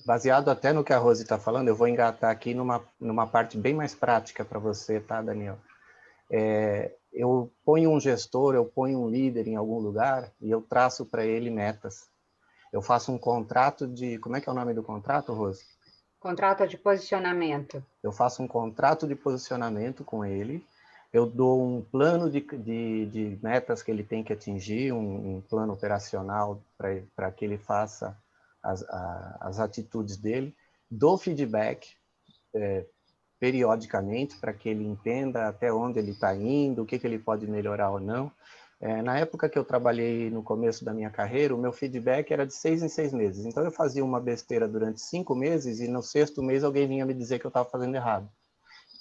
baseado até no que a Rose está falando, eu vou engatar aqui numa parte bem mais prática para você, tá, Daniel? Eu ponho um gestor, eu ponho um líder em algum lugar e eu traço para ele metas. Eu faço um contrato de... Como é que é o nome do contrato, Rose? Contrato de posicionamento. Eu faço um contrato de posicionamento com ele, eu dou um plano de metas que ele tem que atingir, um plano operacional para que ele faça as atitudes dele, dou feedback periodicamente, para que ele entenda até onde ele está indo, o que ele pode melhorar ou não. Na época que eu trabalhei no começo da minha carreira, o meu feedback era de 6 em 6 meses. Então, eu fazia uma besteira durante 5 meses e no 6º mês alguém vinha me dizer que eu estava fazendo errado.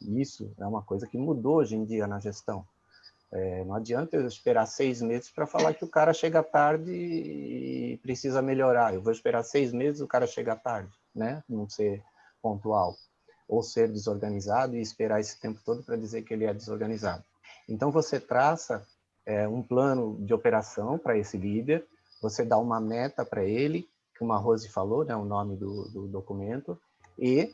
E isso é uma coisa que mudou hoje em dia na gestão. Não adianta eu esperar 6 meses para falar que o cara chega tarde e precisa melhorar. Eu vou esperar 6 meses o cara chega tarde, né? Não ser pontual. Ou ser desorganizado e esperar esse tempo todo para dizer que ele é desorganizado. Então, você traça um plano de operação para esse líder, você dá uma meta para ele, como a Rose falou, né, o nome do documento, e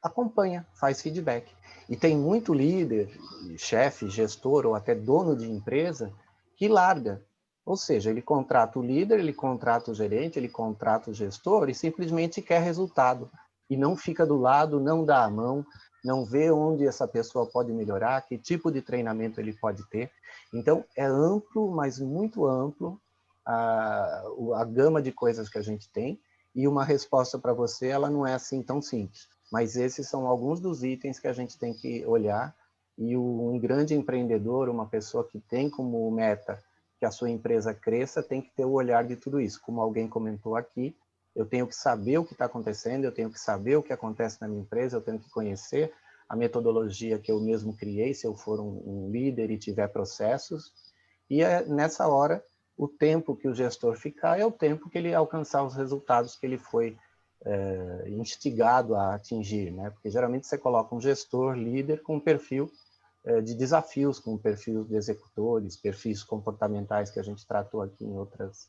acompanha, faz feedback. E tem muito líder, chefe, gestor ou até dono de empresa que larga. Ou seja, ele contrata o líder, ele contrata o gerente, ele contrata o gestor e simplesmente quer resultado. E não fica do lado, não dá a mão, não vê onde essa pessoa pode melhorar, que tipo de treinamento ele pode ter. Então, é amplo, mas muito amplo a gama de coisas que a gente tem, e uma resposta para você, ela não é assim tão simples. Mas esses são alguns dos itens que a gente tem que olhar, e um grande empreendedor, uma pessoa que tem como meta que a sua empresa cresça, tem que ter o olhar de tudo isso. Como alguém comentou aqui, eu tenho que saber o que está acontecendo, eu tenho que saber o que acontece na minha empresa, eu tenho que conhecer a metodologia que eu mesmo criei, se eu for um líder e tiver processos, e nessa hora, o tempo que o gestor ficar é o tempo que ele alcançar os resultados que ele foi instigado a atingir, né? Porque geralmente você coloca um gestor, líder, com um perfil de desafios, com perfis de executores, perfis comportamentais que a gente tratou aqui em outras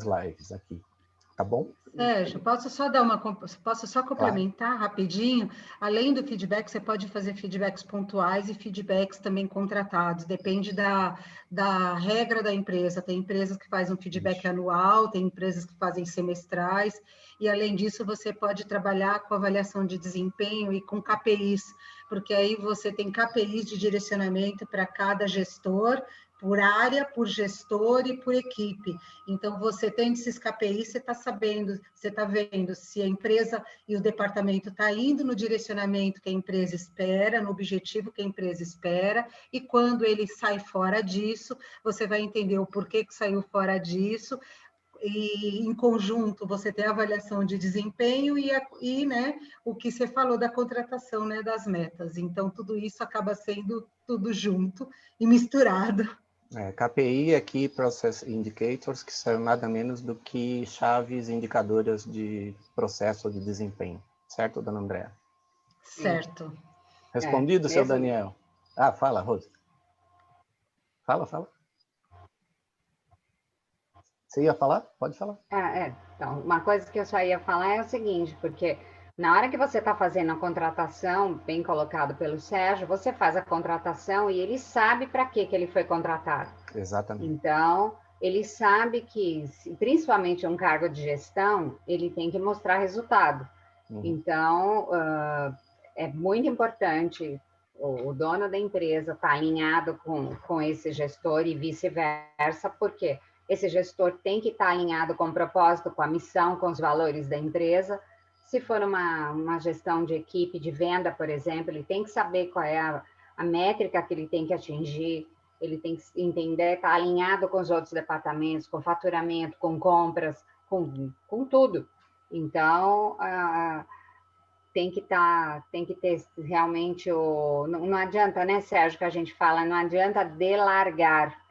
lives aqui. Tá bom? Sérgio, posso só complementar claro. Rapidinho? Além do feedback, você pode fazer feedbacks pontuais e feedbacks também contratados. Depende da regra da empresa. Tem empresas que fazem um feedback anual, tem empresas que fazem semestrais. E, além disso, você pode trabalhar com avaliação de desempenho e com KPIs, porque aí você tem KPIs de direcionamento para cada gestor, por área, por gestor e por equipe. Então, você tem esses KPIs, você está sabendo, você está vendo se a empresa e o departamento está indo no direcionamento que a empresa espera, no objetivo que a empresa espera, e quando ele sai fora disso, você vai entender o porquê que saiu fora disso, e em conjunto você tem a avaliação de desempenho e né, o que você falou da contratação, né, das metas. Então, tudo isso acaba sendo tudo junto e misturado. KPI aqui, Process Indicators, que são nada menos do que chaves indicadoras de processo de desempenho. Certo, dona Andréa? Certo. Respondido, seu Daniel? Fala, Rose. Fala. Você ia falar? Pode falar. Então, uma coisa que eu só ia falar é o seguinte, porque na hora que você está fazendo a contratação, bem colocado pelo Sérgio, você faz a contratação e ele sabe para que ele foi contratado. Exatamente. Então, ele sabe que, principalmente um cargo de gestão, ele tem que mostrar resultado. Então, é muito importante o dono da empresa estar alinhado com esse gestor e vice-versa, porque esse gestor tem que estar alinhado com o propósito, com a missão, com os valores da empresa. Se for uma gestão de equipe de venda, por exemplo, ele tem que saber qual é a métrica que ele tem que atingir, ele tem que entender, estar alinhado com os outros departamentos, com faturamento, com compras, com tudo. Então, tem que ter realmente não adianta, né, Sérgio, que a gente fala, não adianta delargar.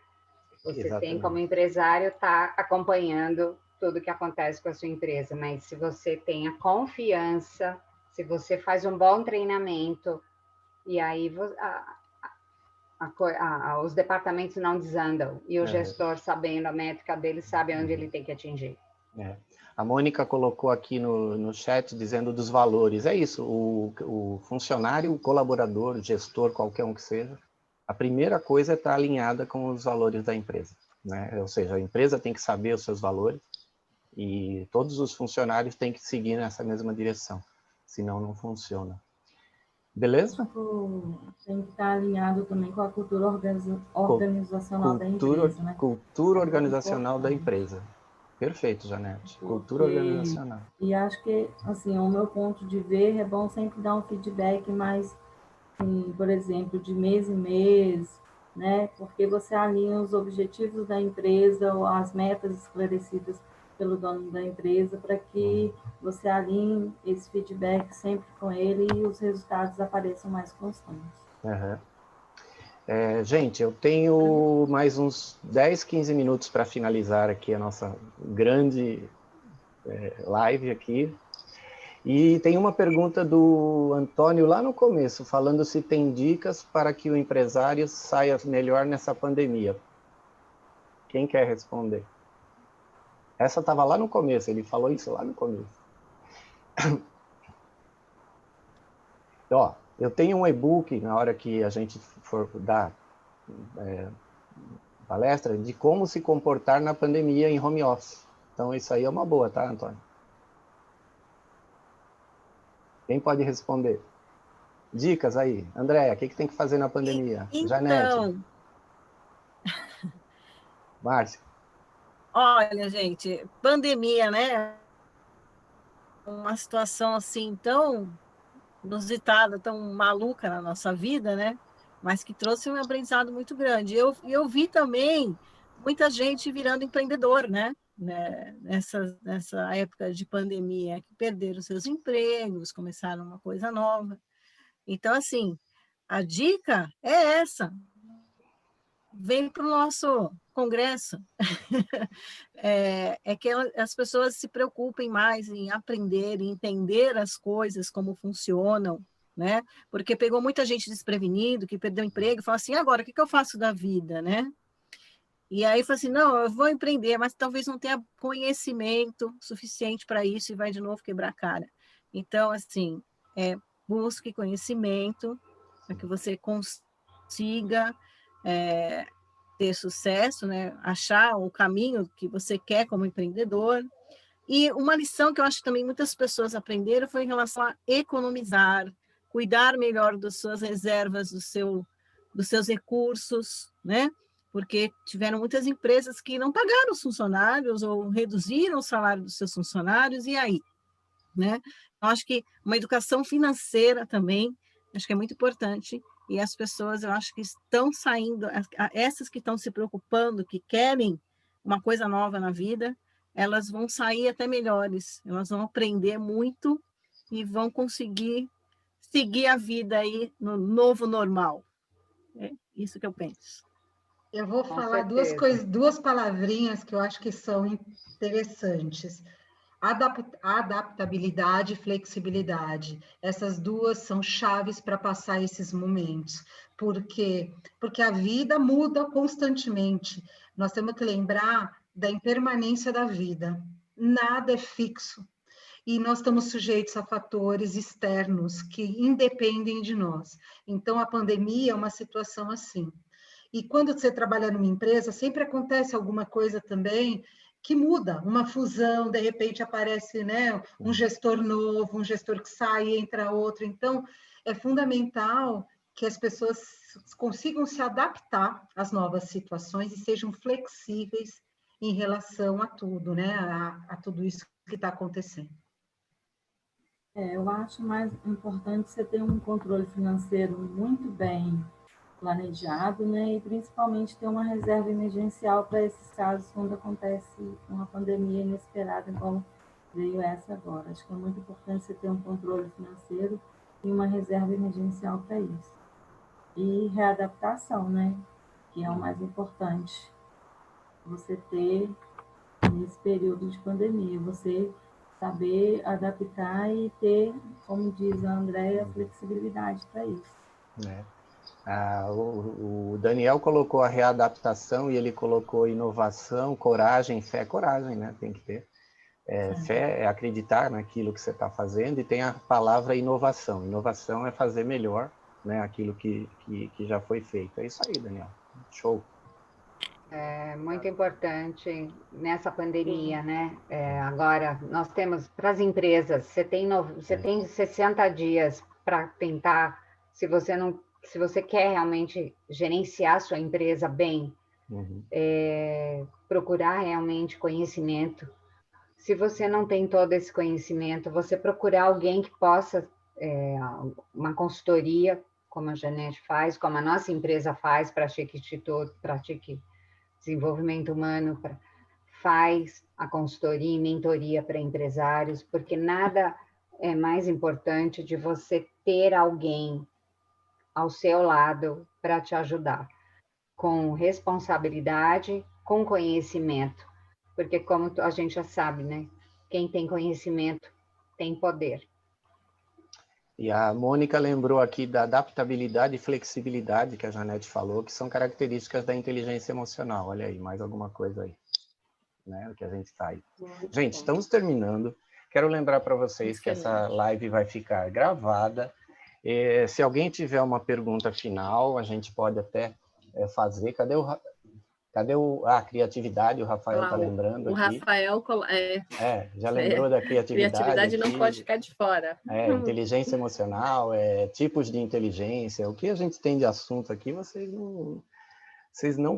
Você Exatamente. Tem, como empresário, estar acompanhando tudo que acontece com a sua empresa, mas se você tem a confiança, se você faz um bom treinamento, e aí os departamentos não desandam, e o gestor, sabendo a métrica dele, sabe onde ele tem que atingir. A Mônica colocou aqui no chat, dizendo dos valores. É isso, o funcionário, o colaborador, o gestor, qualquer um que seja, a primeira coisa é estar alinhada com os valores da empresa, né? Ou seja, a empresa tem que saber os seus valores, e todos os funcionários têm que seguir nessa mesma direção, senão não funciona. Beleza? Tem que estar alinhado também com a cultura organizacional da empresa, né? Cultura organizacional da empresa. Perfeito, Janete. Cultura organizacional. E acho que, assim, ao meu ponto de ver, é bom sempre dar um feedback mais, por exemplo, de mês em mês, né? Porque você alinha os objetivos da empresa ou as metas esclarecidas pelo dono da empresa para que você alinhe esse feedback sempre com ele e os resultados apareçam mais constantes. Uhum. Gente, eu tenho mais uns 10, 15 minutos para finalizar aqui a nossa grande live aqui. E tem uma pergunta do Antônio lá no começo, falando se tem dicas para que o empresário saia melhor nessa pandemia. Quem quer responder? Essa estava lá no começo, ele falou isso lá no começo. Ó, eu tenho um e-book, na hora que a gente for dar palestra, de como se comportar na pandemia em home office. Então, isso aí é uma boa, tá, Antônio? Quem pode responder? Dicas aí. Andréia, o que tem que fazer na pandemia? Então, Janete. Márcia. Olha, gente, pandemia, né? Uma situação assim tão inusitada, tão maluca na nossa vida, né? Mas que trouxe um aprendizado muito grande. Eu vi também muita gente virando empreendedor, né? Nessa época de pandemia, que perderam seus empregos, começaram uma coisa nova. Então, assim, a dica é essa. Vem para o nosso congresso. É que as pessoas se preocupem mais em aprender, em entender as coisas, como funcionam, né? Porque pegou muita gente desprevenido, que perdeu emprego, e falou assim, agora, o que eu faço da vida, né? E aí fala assim, não, eu vou empreender, mas talvez não tenha conhecimento suficiente para isso e vai de novo quebrar a cara. Então, assim, busque conhecimento para que você consiga ter sucesso, né? Achar o caminho que você quer como empreendedor. E uma lição que eu acho que também muitas pessoas aprenderam foi em relação a economizar, cuidar melhor das suas reservas, dos seus recursos, né? Porque tiveram muitas empresas que não pagaram os funcionários ou reduziram o salário dos seus funcionários, e aí? Né? Eu acho que uma educação financeira também, acho que é muito importante, e as pessoas, eu acho que estão saindo, essas que estão se preocupando, que querem uma coisa nova na vida, elas vão sair até melhores, elas vão aprender muito e vão conseguir seguir a vida aí no novo normal. É isso que eu penso. Eu vou falar duas palavrinhas que eu acho que são interessantes. Adaptabilidade e flexibilidade. Essas duas são chaves para passar esses momentos. Por quê? Porque a vida muda constantemente. Nós temos que lembrar da impermanência da vida. Nada é fixo. E nós estamos sujeitos a fatores externos que independem de nós. Então, a pandemia é uma situação assim. E quando você trabalha numa empresa, sempre acontece alguma coisa também que muda, uma fusão, de repente aparece, né, um gestor novo, um gestor que sai e entra outro. Então, é fundamental que as pessoas consigam se adaptar às novas situações e sejam flexíveis em relação a tudo, né, a tudo isso que está acontecendo. Eu acho mais importante você ter um controle financeiro muito bem planejado, né? E principalmente ter uma reserva emergencial para esses casos quando acontece uma pandemia inesperada, igual veio essa agora. Acho que é muito importante você ter um controle financeiro e uma reserva emergencial para isso. E readaptação, né? Que é o mais importante. Você ter, nesse período de pandemia, você saber adaptar e ter, como diz a Andréia, flexibilidade para isso. O Daniel colocou a readaptação e ele colocou inovação, coragem, fé. Coragem, né? Tem que ter. Fé é acreditar naquilo que você está fazendo, e tem a palavra inovação. Inovação é fazer melhor, né, aquilo que já foi feito. É isso aí, Daniel. Show. É muito importante nessa pandemia, né? Agora, nós temos para as empresas, você tem 60 dias para tentar, se você quer realmente gerenciar sua empresa bem, procurar realmente conhecimento. Se você não tem todo esse conhecimento, você procurar alguém que possa, uma consultoria, como a Janete faz, como a nossa empresa faz, Pratique Instituto, Pratique Desenvolvimento Humano, faz a consultoria e mentoria para empresários, porque nada é mais importante de você ter alguém ao seu lado para te ajudar, com responsabilidade, com conhecimento, porque como a gente já sabe, né? Quem tem conhecimento tem poder. E a Mônica lembrou aqui da adaptabilidade e flexibilidade que a Janete falou, que são características da inteligência emocional. Olha aí, mais alguma coisa aí, né? O que a gente está aí. Gente, estamos terminando. Quero lembrar para vocês que essa live vai ficar gravada. Se alguém tiver uma pergunta final, a gente pode até fazer. Cadê a criatividade? O Rafael está lembrando aqui. O Rafael já lembrou da criatividade. Criatividade aqui. Não pode ficar de fora. Inteligência emocional, tipos de inteligência. O que a gente tem de assunto aqui, vocês não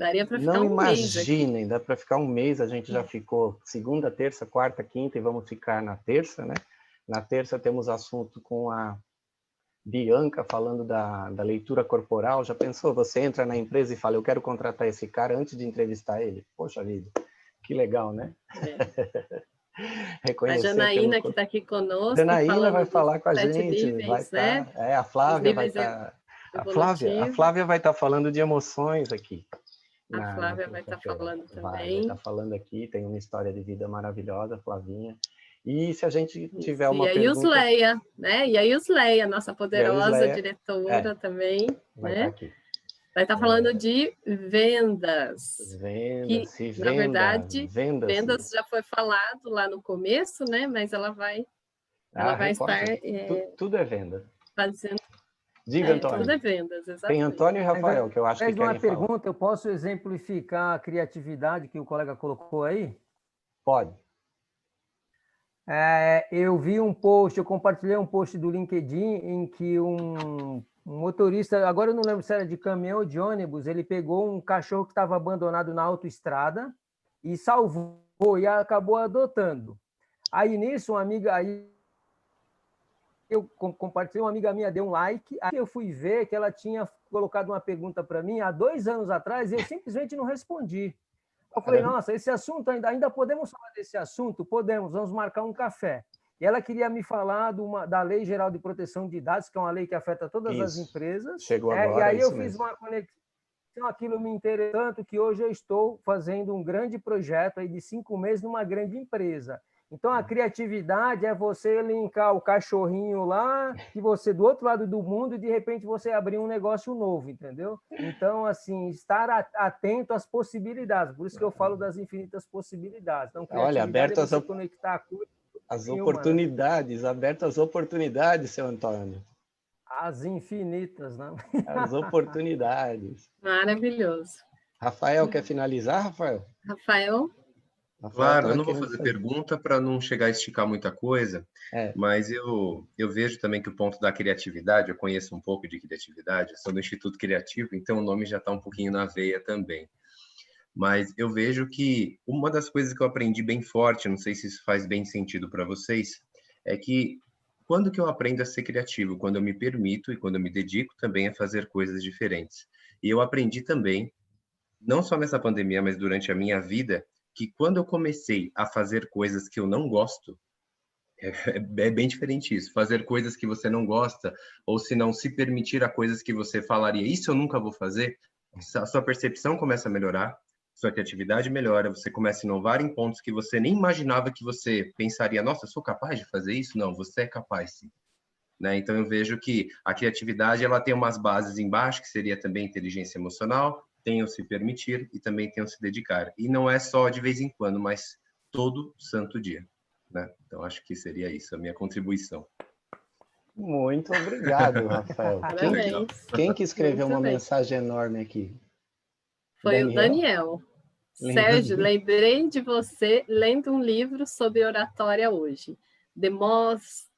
imaginem. Dá para ficar um mês. A gente já ficou segunda, terça, quarta, quinta e vamos ficar na terça, né? Na terça temos assunto com a Bianca falando da leitura corporal. Já pensou? Você entra na empresa e fala, eu quero contratar esse cara antes de entrevistar ele. Poxa vida, que legal, né? A Janaína, que está aqui conosco. Janaína vai falar com a gente. Níveis, vai a Flávia vai estar... A Flávia vai estar falando de emoções aqui. A Flávia vai estar falando também. Vai estar falando aqui, tem uma história de vida maravilhosa, Flavinha. E se a gente tiver uma pergunta... E a Yusleia, né? E a Yusleia, nossa poderosa diretora também, vai né? estar aqui. Vai estar falando de vendas. Na verdade, vendas já foi falado lá no começo, né? Mas ela vai estar... Tudo é venda. Fazendo... Diga, Antônio. Tudo é vendas, exatamente. Tem Antônio e Rafael, que eu acho que querem uma pergunta, eu posso exemplificar a criatividade que o colega colocou aí? Pode. Eu vi eu compartilhei um post do LinkedIn em que um motorista, agora eu não lembro se era de caminhão ou de ônibus, ele pegou um cachorro que estava abandonado na autoestrada e salvou e acabou adotando. Aí nisso, eu compartilhei, uma amiga minha deu um like, aí eu fui ver que ela tinha colocado uma pergunta para mim há 2 anos atrás e eu simplesmente não respondi. Eu falei, nossa, esse assunto, ainda podemos falar desse assunto? Podemos, vamos marcar um café. E ela queria me falar da Lei Geral de Proteção de Dados, que é uma lei que afeta todas as empresas. Chegou agora, e aí eu fiz uma conexão, aquilo me interessou tanto que hoje eu estou fazendo um grande projeto aí de 5 meses numa grande empresa. Então, a criatividade é você linkar o cachorrinho lá, e você do outro lado do mundo, e de repente você abrir um negócio novo, entendeu? Então, assim, estar atento às possibilidades. Por isso que eu falo das infinitas possibilidades. Então, olha, aberto é você conectar a coisa. As oportunidades, aberto às oportunidades, seu Antônio. As infinitas, né? As oportunidades. Maravilhoso. Rafael, quer finalizar, Rafael? Rafael? Claro, eu não vou fazer pergunta para não chegar a esticar muita coisa, mas eu vejo também que o ponto da criatividade, eu conheço um pouco de criatividade, eu sou do Instituto Criativo, então o nome já está um pouquinho na veia também. Mas eu vejo que uma das coisas que eu aprendi bem forte, não sei se isso faz bem sentido para vocês, é que quando que eu aprendo a ser criativo? Quando eu me permito e quando eu me dedico também a fazer coisas diferentes. E eu aprendi também, não só nessa pandemia, mas durante a minha vida, que quando eu comecei a fazer coisas que eu não gosto, é bem diferente isso. Fazer coisas que você não gosta, ou se não se permitir a coisas que você falaria, isso eu nunca vou fazer, a sua percepção começa a melhorar, sua criatividade melhora, você começa a inovar em pontos que você nem imaginava que você pensaria, nossa, eu sou capaz de fazer isso? Não, você é capaz, sim. Né? Então, eu vejo que a criatividade ela tem umas bases embaixo, que seria também inteligência emocional, tem o se permitir e também tem o se dedicar. E não é só de vez em quando, mas todo santo dia. Né? Então, acho que seria isso, a minha contribuição. Muito obrigado, Rafael. Quem que escreveu uma mensagem enorme aqui? Foi o Daniel. Sérgio, lembrei de você lendo um livro sobre oratória hoje. Demóstenes.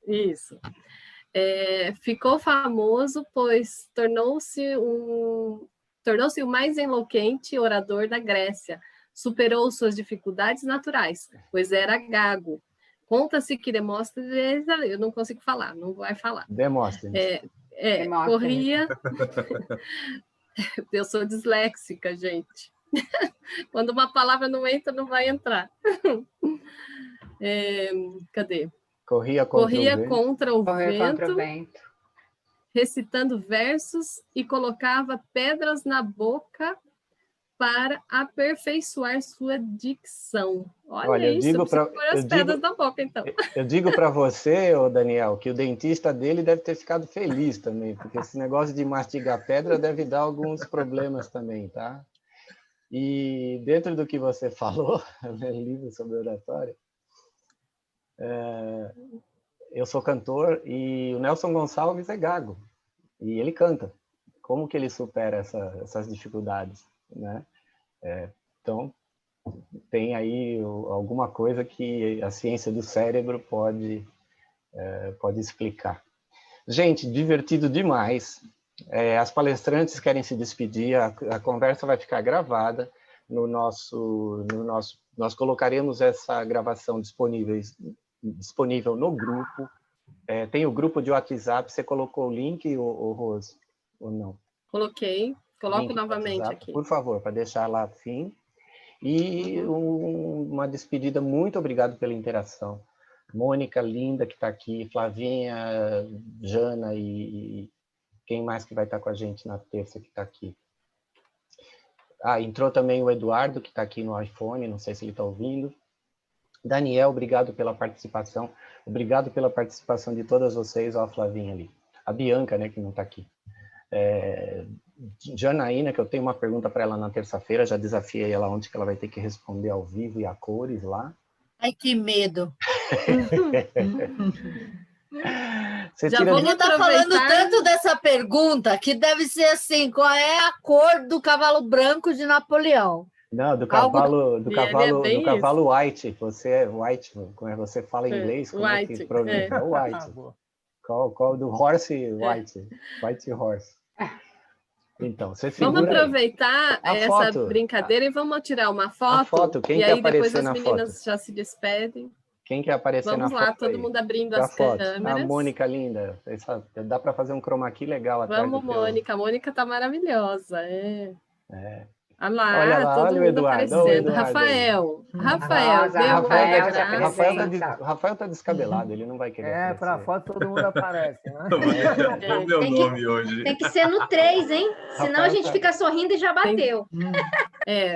Isso. ficou famoso, pois tornou-se o mais eloquente orador da Grécia. Superou suas dificuldades naturais, pois era gago. Conta-se que Demóstenes... Eu não consigo falar, não vai falar. Demóstenes. Corria... Eu sou disléxica, gente. Quando uma palavra não entra, não vai entrar. Cadê? Corria contra o vento, recitando versos e colocava pedras na boca para aperfeiçoar sua dicção. Olha isso, eu preciso pôr as pedras na boca, então. Eu digo para você, ô Daniel, que o dentista dele deve ter ficado feliz também, porque esse negócio de mastigar pedra deve dar alguns problemas também, tá? E dentro do que você falou, no livro sobre oratória, eu sou cantor e o Nelson Gonçalves é gago, e ele canta. Como que ele supera essas dificuldades, né? Então, tem aí alguma coisa que a ciência do cérebro pode explicar. Gente, divertido demais. As palestrantes querem se despedir, a conversa vai ficar gravada nós colocaremos essa gravação disponível no grupo. Tem o grupo de WhatsApp, você colocou o link, Rose, ou não? Coloquei, coloco novamente WhatsApp, aqui. Por favor, para deixar lá assim. E uma despedida, muito obrigado pela interação. Mônica, linda, que está aqui, Flavinha, Jana e quem mais que vai estar com a gente na terça que está aqui? Entrou também o Eduardo, que está aqui no iPhone, não sei se ele está ouvindo. Daniel, obrigado pela participação. Obrigado pela participação de todas vocês. Ó, a Flavinha ali. A Bianca, né, que não está aqui. Janaína, que eu tenho uma pergunta para ela na terça-feira, já desafiei ela ontem que ela vai ter que responder ao vivo e a cores lá. Ai, que medo! Ele está falando tanto dessa pergunta que deve ser assim, qual é a cor do cavalo branco de Napoleão? Não, do cavalo white. Você é white, como você fala em inglês, como é que pronuncia? White. Qual do horse white? White horse. Então, você figura. Vamos aproveitar essa brincadeira e vamos tirar uma foto. Quem e quer aí depois aparecer as na meninas foto? já se despedem. Quem quer aparecer Vamos na lá, foto? todo aí? mundo abrindo a as foto. câmeras. A Mônica linda. Dá para fazer um chroma key legal atrás. Vamos, Mônica. A Mônica tá maravilhosa. Olha lá, olha lá, todo olha mundo aparecendo. Rafael, Rafael tá descabelado, ele não vai querer. Para foto todo mundo aparece, né? O meu nome hoje. Tem que ser no 3, hein? Senão a gente fica sorrindo e já bateu.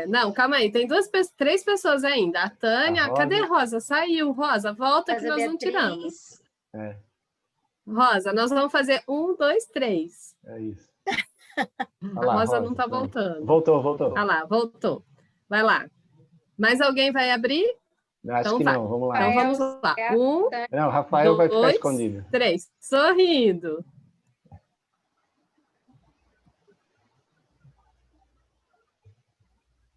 Não, calma aí, tem 3 pessoas ainda. A Tânia, cadê a Rosa? Saiu, Rosa, volta que nós não tiramos. Rosa, nós vamos fazer 1, 2, 3. É isso. A Rosa não está voltando. Voltou. Olha lá, voltou. Vai lá. Mais alguém vai abrir? Acho então que vai. Não, vamos lá. Então vamos lá. 1, não, Rafael 2, vai ficar escondido. 3. Sorrindo.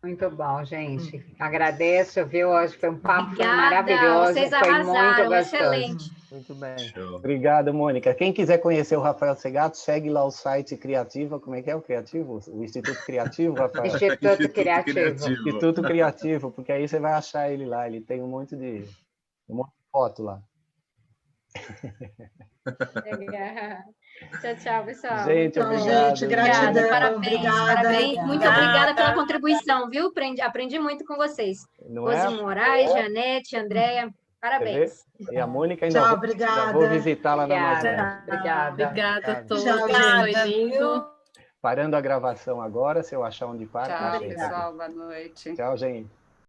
Muito bom, gente. Agradeço, viu? Hoje foi um papo maravilhoso. Vocês arrasaram, foi muito gostoso. Excelente. Muito bem. Obrigado, Mônica. Quem quiser conhecer o Rafael Segato, segue lá o site Criativa. Como é que é o Criativo? O Instituto Criativo, Rafael? Instituto Criativo. Instituto Criativo, porque aí você vai achar ele lá. Ele tem um monte de foto lá. Tchau, pessoal. Gente, obrigado. Gente, gratidão. Parabéns. Muito obrigada pela contribuição, viu? Aprendi muito com vocês. Rose Moraes, Janete, Andréia. Parabéns. E a Mônica ainda obrigada. Vou visitá-la na Amazônia. Obrigada a todos. Foi lindo. Parando a gravação agora, se eu achar onde para. Tchau, pessoal. Boa noite. Tchau, gente.